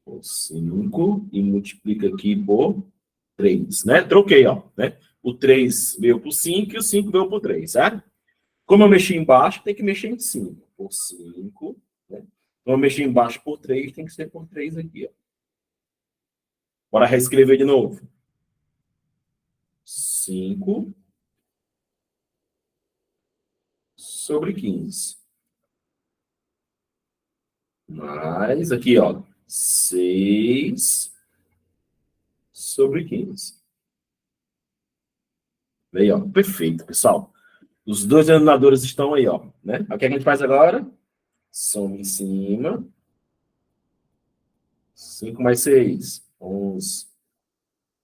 por 5 e multiplica aqui por 3, né? Troquei, ó, né? O 3 veio por 5 e o 5 veio por 3, certo? Como eu mexi embaixo, tem que mexer em cima. Por 5, né? Como eu mexi embaixo por 3, tem que ser por 3 aqui, ó. Bora reescrever de novo. 5 sobre 15. Mais aqui, ó. 6 sobre 15. Aí, ó. Perfeito, pessoal. Os dois denominadores estão aí, ó. Né? O que a gente faz agora? Soma em cima. 5 mais 6, 11.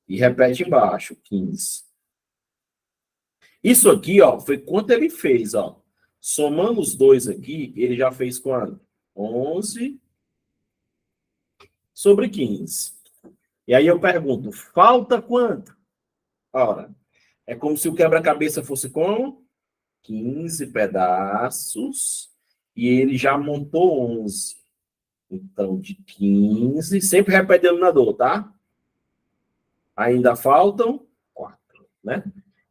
E repete embaixo, 15. Isso aqui, ó, foi quanto ele fez, ó. Somando os dois aqui, ele já fez quanto? 11 sobre 15. E aí eu pergunto, falta quanto? Ora, é como se o quebra-cabeça fosse como? 15 pedaços. E ele já montou 11. Então, de 15, sempre repete na dor, tá? Ainda faltam 4, né?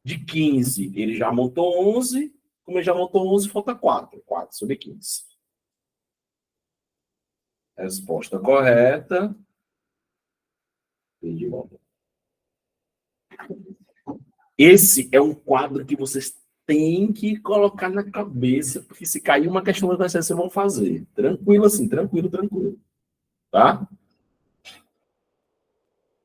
De 15, ele já montou 11. Como ele já montou 11, falta 4. 4 sobre 15. Resposta correta. Esse é um quadro que vocês têm que colocar na cabeça, porque se cair uma questão da TCC, vocês vão fazer. Tranquilo assim, tranquilo, tranquilo. Tá?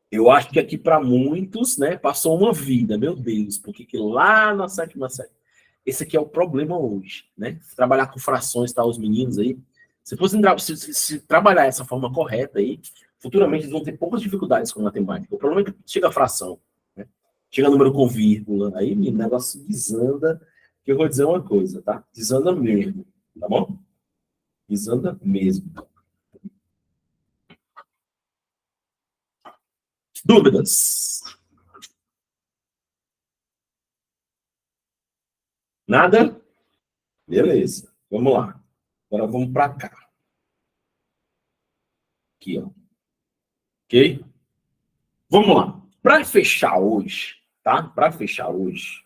Eu acho que aqui para muitos, né, passou uma vida, meu Deus, porque que lá na sétima série. Esse aqui é o problema hoje, né? Trabalhar com frações, tá, os meninos aí. Se fosse se trabalhar essa forma correta aí, futuramente eles vão ter poucas dificuldades com matemática. O problema é que chega a fração. Chega número com vírgula, aí o negócio desanda, que eu vou dizer uma coisa, tá? Desanda mesmo, tá bom? Desanda mesmo. Dúvidas? Nada? Beleza. Vamos lá. Agora vamos para cá. Aqui, ó. Ok? Vamos lá. Para fechar hoje, tá? Para fechar hoje,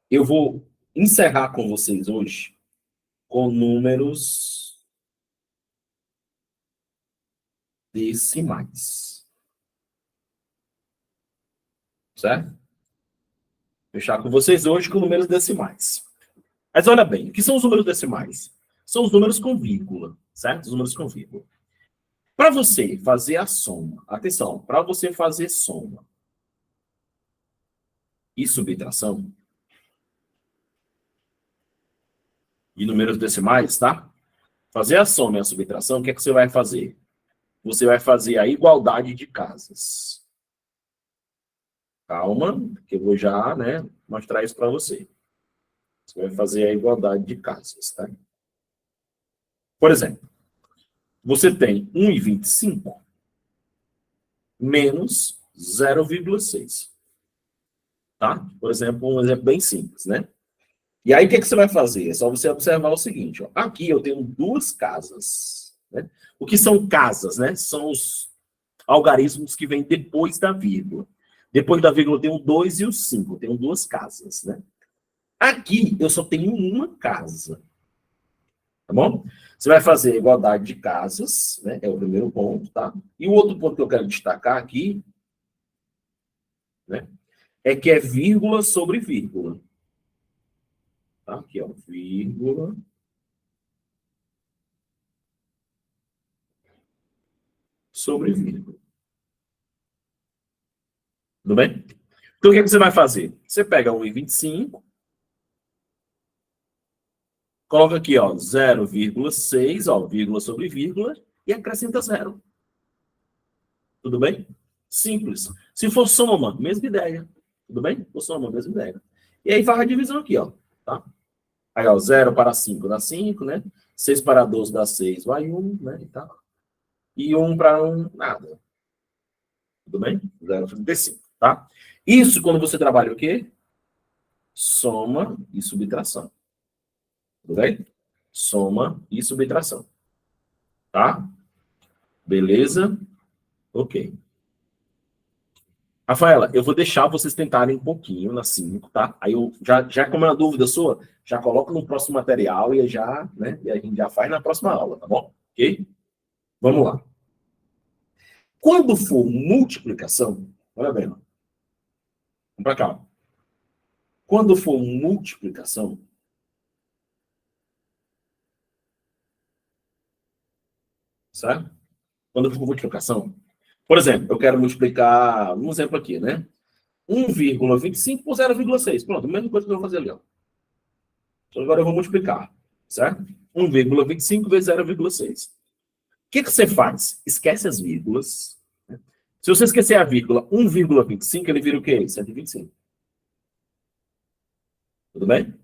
eu vou encerrar com vocês hoje com números decimais. Certo? Fechar com vocês hoje com números decimais. Mas olha bem, o que são os números decimais? São os números com vírgula, certo? Os números com vírgula. Para você fazer a soma, atenção, para você fazer soma e subtração de números decimais, tá? Fazer a soma e a subtração, o que é que você vai fazer? Você vai fazer a igualdade de casas. Calma, que eu vou já, né, mostrar isso para você. Você vai fazer a igualdade de casas, tá? Por exemplo, você tem 1,25 menos 0,6. Tá? Por exemplo, um exemplo bem simples, né? E aí, o que, é que você vai fazer? É só você observar o seguinte, ó. Aqui eu tenho duas casas, né? O que são casas, né? São os algarismos que vêm depois da vírgula. Depois da vírgula eu tenho 2 e o 5. Eu tenho duas casas, né? Aqui eu só tenho uma casa. Tá bom? Você vai fazer a igualdade de casas, né? É o primeiro ponto, tá? E o outro ponto que eu quero destacar aqui, né? É que é vírgula sobre vírgula. Tá? Aqui, ó, vírgula sobre vírgula. Tudo bem? Então, o que, é que você vai fazer? Você pega 1,25, coloca aqui, ó, 0,6, ó, vírgula sobre vírgula, e acrescenta 0. Tudo bem? Simples. Se for soma, mesma ideia. Tudo bem? Se for soma, mesma ideia. E aí faz a divisão aqui, ó. Tá? Aí, ó, 0 para 5 dá 5, né? 6 para 12 dá 6, vai 1, né? E, tá. E 1 para 1, nada. Tudo bem? 0,35, tá? Isso quando você trabalha o quê? Soma e subtração. Tudo bem? Soma e subtração. Tá? Beleza? Ok. Rafaela, eu vou deixar vocês tentarem um pouquinho na 5, tá? Aí eu já como é uma dúvida sua, já coloco no próximo material e já, né? E a gente já faz na próxima aula, tá bom? Ok? Vamos lá. Quando for multiplicação, olha bem, ó. Vamos para cá. Quando for multiplicação, certo? Quando for multiplicação, por exemplo, eu quero multiplicar, um exemplo aqui, né? 1,25 por 0,6. Pronto, a mesma coisa que eu vou fazer ali, ó. Então, agora eu vou multiplicar, certo? 1,25 vezes 0,6. O que, que você faz? Esquece as vírgulas. Né? Se você esquecer a vírgula 1,25, ele vira o quê? 125. Tudo bem?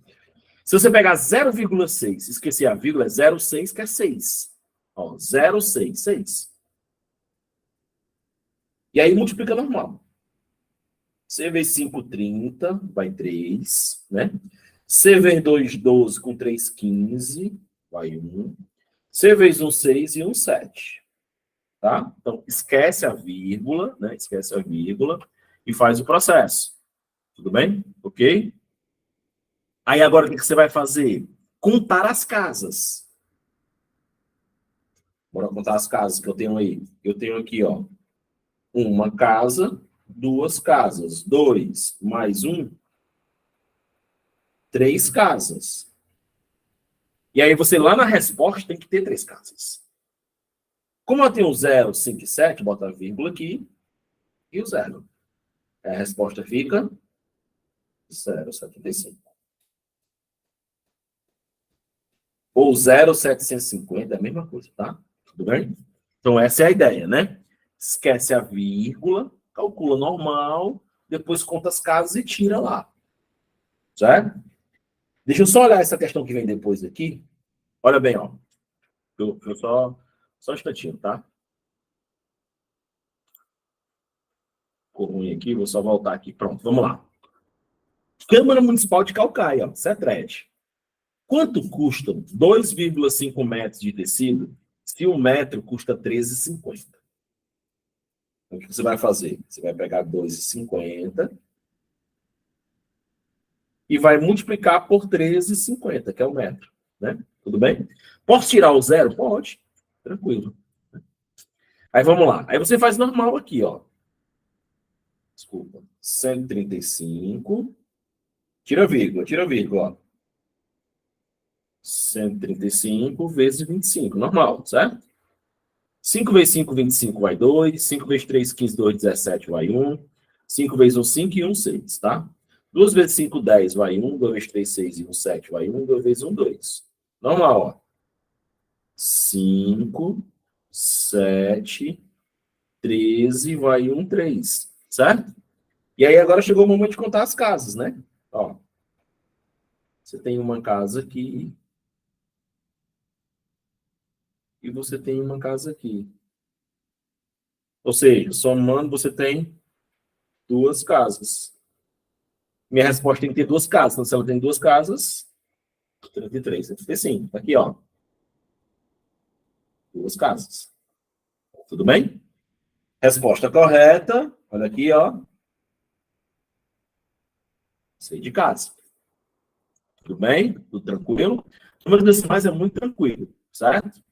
Se você pegar 0,6 e esquecer a vírgula, é 0,6, que é 6. Ó, 0,6, 6. E aí multiplica normal. C vezes 5, 30, vai 3, né? C vezes 2, 12, com 3, 15, vai 1. C vezes 1, 6 e 1, 7. Tá? Então, esquece a vírgula, né? Esquece a vírgula e faz o processo. Tudo bem? Ok? Aí agora o que você vai fazer? Contar as casas. Bora contar as casas que eu tenho aí. Eu tenho aqui, ó, uma casa, duas casas. 2 mais 1, 3 casas. E aí você lá na resposta tem que ter 3 casas. Como eu tenho 0, 5 e 7, bota a vírgula aqui e o 0. A resposta fica 0,75. Ou 0,750, é a mesma coisa, tá? Tudo bem? Então essa é a ideia, né? Esquece a vírgula, calcula normal, depois conta as casas e tira lá. Certo? Deixa eu só olhar essa questão que vem depois aqui. Olha bem, ó. Eu só um instantinho, tá? Ficou ruim aqui, vou só voltar aqui. Pronto, vamos lá. Câmara Municipal de Calcaia, ó, CETRED. Quanto custa 2,5 metros de tecido se um metro custa 13,50? Então, o que você vai fazer? Você vai pegar 2,50 e vai multiplicar por 13,50, que é o metro. Né? Tudo bem? Posso tirar o zero? Pode. Tranquilo. Aí vamos lá. Aí você faz normal aqui, ó. Desculpa. 135. Tira vírgula, ó. 135 vezes 25, normal, certo? 5 vezes 5, 25 vai 2. 5 vezes 3, 15, 2, 17 vai 1. 5 vezes 1, 5 e 1, 6, tá? 2 vezes 5, 10 vai 1. 2 vezes 3, 6 e 1, 7 vai 1. 2 vezes 1, 2. Normal, ó. 5, 7, 13 vai 1, 3, certo? E aí agora chegou o momento de contar as casas, né? Ó. Você tem uma casa aqui. E você tem uma casa aqui. Ou seja, somando, você tem duas casas. Minha resposta tem que ter duas casas. Então, se ela tem duas casas, 33, 75. Tá aqui, ó. Duas casas. Tudo bem? Resposta correta. Olha aqui, ó. Sei de casa. Tudo bem? Tudo tranquilo? O número decimais é muito tranquilo, certo?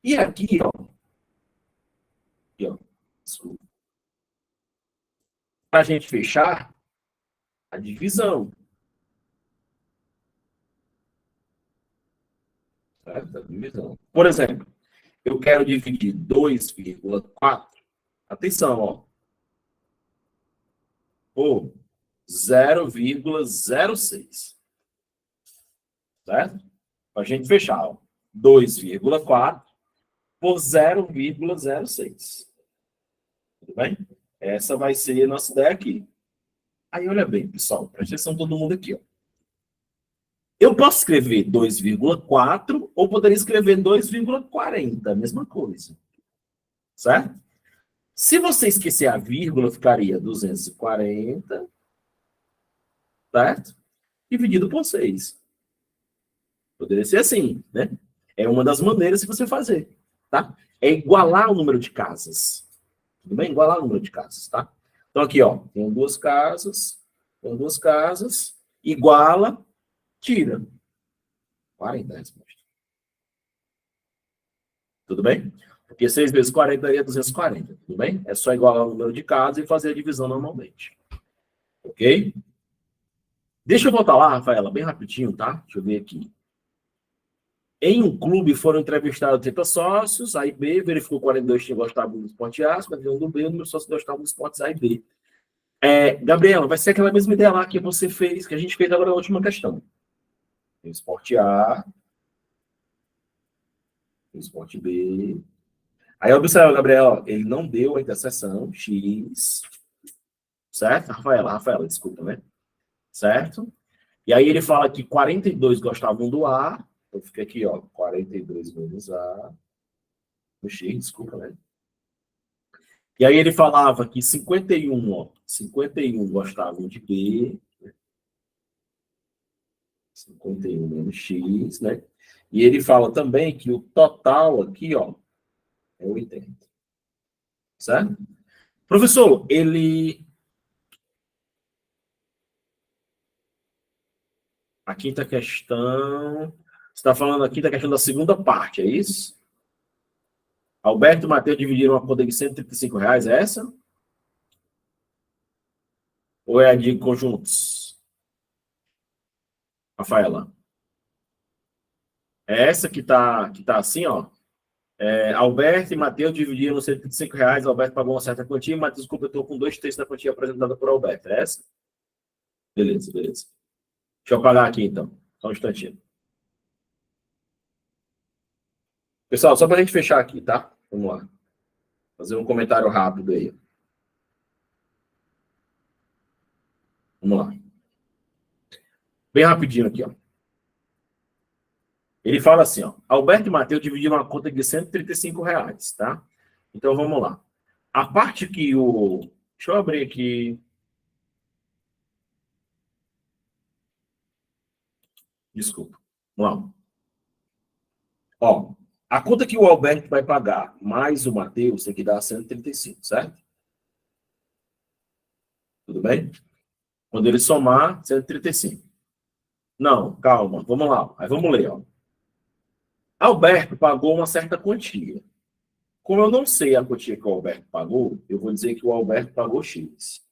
E aqui, ó. Aqui, ó. Desculpa. Para a gente fechar, a divisão. Certo? A divisão. Por exemplo, eu quero dividir 2,4. Atenção, ó. Por 0,06. Certo? Para a gente fechar, ó. 2,4 por 0,06. Tudo bem? Essa vai ser a nossa ideia aqui. Aí, olha bem, pessoal. Presta atenção todo mundo aqui, ó. Eu posso escrever 2,4 ou poderia escrever 2,40, a mesma coisa. Certo? Se você esquecer a vírgula, ficaria 240, certo? Dividido por 6. Poderia ser assim, né? É uma das maneiras de você fazer, tá? É igualar o número de casas. Tudo bem? Igualar o número de casas, tá? Então, aqui, ó, tem duas casas, iguala, tira. 40 resposta. Tudo bem? Porque 6 vezes 40 daria 240, tudo bem? É só igualar o número de casas e fazer a divisão normalmente. Ok? Deixa eu voltar lá, Rafaela, bem rapidinho, tá? Deixa eu ver aqui. Em um clube foram entrevistados 30 sócios, A e B, verificou 42 que gostavam do esporte A, 51 do B, o número de sócios gostavam do esportes A e B. Gabriela, vai ser aquela mesma ideia lá que você fez, que a gente fez agora na última questão. Tem o esporte A, tem o esporte B. Aí observa, Gabriela, ele não deu a interseção X, certo? Rafaela, desculpa, né? Certo? E aí ele fala que 42 gostavam do A, então fica aqui, ó, 42 menos A, o X, desculpa, né? E aí ele falava que 51, ó, 51 gostavam de B, 51 menos X, né? E ele fala também que o total aqui, ó, é 80. Certo? Professor, ele... A quinta questão... Você está falando aqui da questão da segunda parte, é isso? Alberto e Matheus dividiram uma conta de R$ 135, é essa? Ou é a de conjuntos? Rafaela. É essa que tá assim, ó. Alberto e Matheus dividiram R$ 135. Alberto pagou uma certa quantia e Matheus completou com 2/3 da quantia apresentada por Alberto. É essa? Beleza. Deixa eu apagar aqui, então. Só um instantinho. Pessoal, só para a gente fechar aqui, tá? Vamos lá. Fazer um comentário rápido aí. Vamos lá. Bem rapidinho aqui, ó. Ele fala assim, ó. Alberto e Matheus dividiram uma conta de R$ 135, tá? Então, vamos lá. A parte que o... Deixa eu abrir aqui. Desculpa. Vamos lá. Ó, a conta que o Alberto vai pagar mais o Matheus tem que dar 135, certo? Tudo bem? Quando ele somar, 135. Não, calma, vamos lá. Aí vamos ler, ó. Alberto pagou uma certa quantia. Como eu não sei a quantia que o Alberto pagou, eu vou dizer que o Alberto pagou X.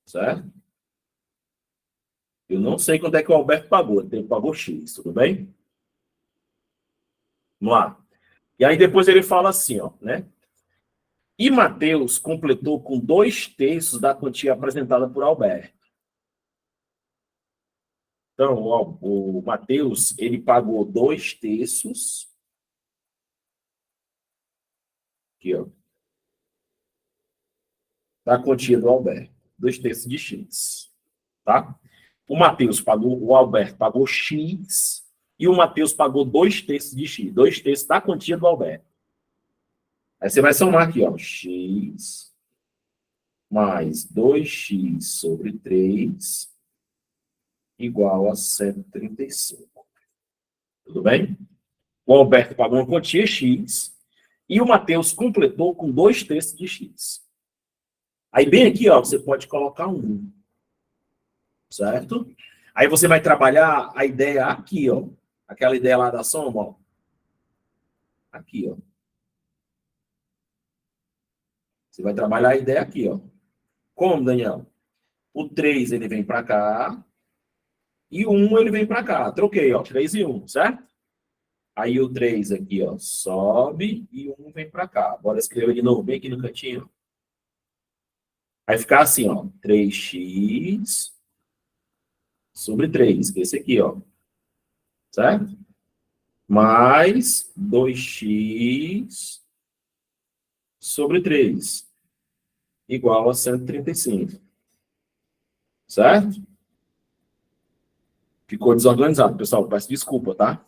Certo? Eu não sei quanto é que o Alberto pagou. Ele pagou X, tudo bem? Vamos lá. E aí depois ele fala assim, ó, né? E Matheus completou com 2/3 da quantia apresentada por Alberto. Então, ó, o Matheus, ele pagou 2/3. Aqui, ó. Da quantia do Alberto. 2/3 de X. Tá? O Alberto pagou X e o Matheus pagou 2/3 de X. 2/3 da quantia do Alberto. Aí você vai somar aqui, ó. X mais 2x sobre 3 igual a 135. Tudo bem? O Alberto pagou uma quantia X e o Matheus completou com 2/3 de X. Aí bem aqui, ó, você pode colocar 1. Certo? Aí você vai trabalhar a ideia aqui, ó. Aquela ideia lá da soma, ó. Aqui, ó. Você vai trabalhar a ideia aqui, ó. Como, Daniel? O 3 ele vem para cá e o 1 ele vem para cá. Troquei, ó. 3 e 1, certo? Aí o 3 aqui, ó, sobe e o 1 vem para cá. Bora escrever de novo, bem aqui no cantinho. Vai ficar assim, ó. 3x sobre 3, que é esse aqui, ó. Certo? Mais 2x sobre 3 igual a 135. Certo? Ficou desorganizado, pessoal. Peço desculpa, tá?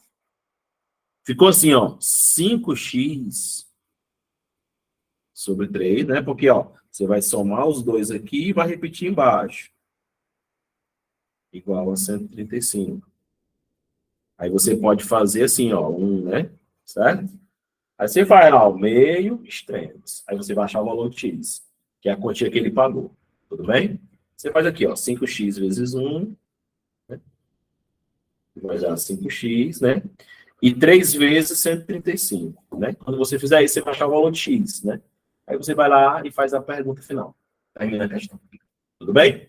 Ficou assim, ó. 5x sobre 3, né? Porque, ó, você vai somar os dois aqui e vai repetir embaixo. Igual a 135. Aí você pode fazer assim, ó. 1, né? Certo? Aí você vai, ó, meio, extremos. Aí você vai achar o valor de x, que é a quantia que ele pagou. Tudo bem? Você faz aqui, ó. 5x vezes 1. Né? Vai dar 5x, né? E 3 vezes 135, né? Quando você fizer isso, você vai achar o valor de x, né? Aí você vai lá e faz a pergunta final. Termina a questão. Tudo bem?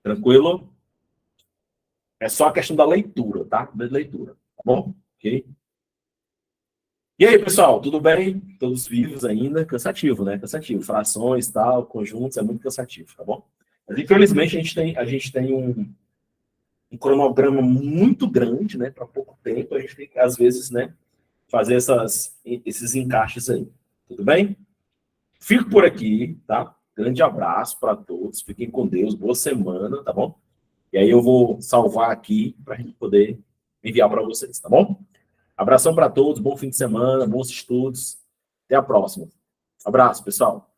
Tranquilo? É só a questão da leitura, tá? Da leitura, tá bom? Ok? E aí, pessoal, tudo bem? Todos vivos ainda? Cansativo, né? Cansativo. Frações, tal, conjuntos, é muito cansativo, tá bom? Mas, infelizmente, a gente tem um cronograma muito grande, né? Para pouco tempo, a gente tem que, às vezes, né? Fazer esses encaixes aí. Tudo bem? Fico por aqui, tá? Grande abraço para todos. Fiquem com Deus. Boa semana, tá bom? E aí eu vou salvar aqui para a gente poder enviar para vocês, tá bom? Abração para todos. Bom fim de semana, bons estudos. Até a próxima. Abraço, pessoal.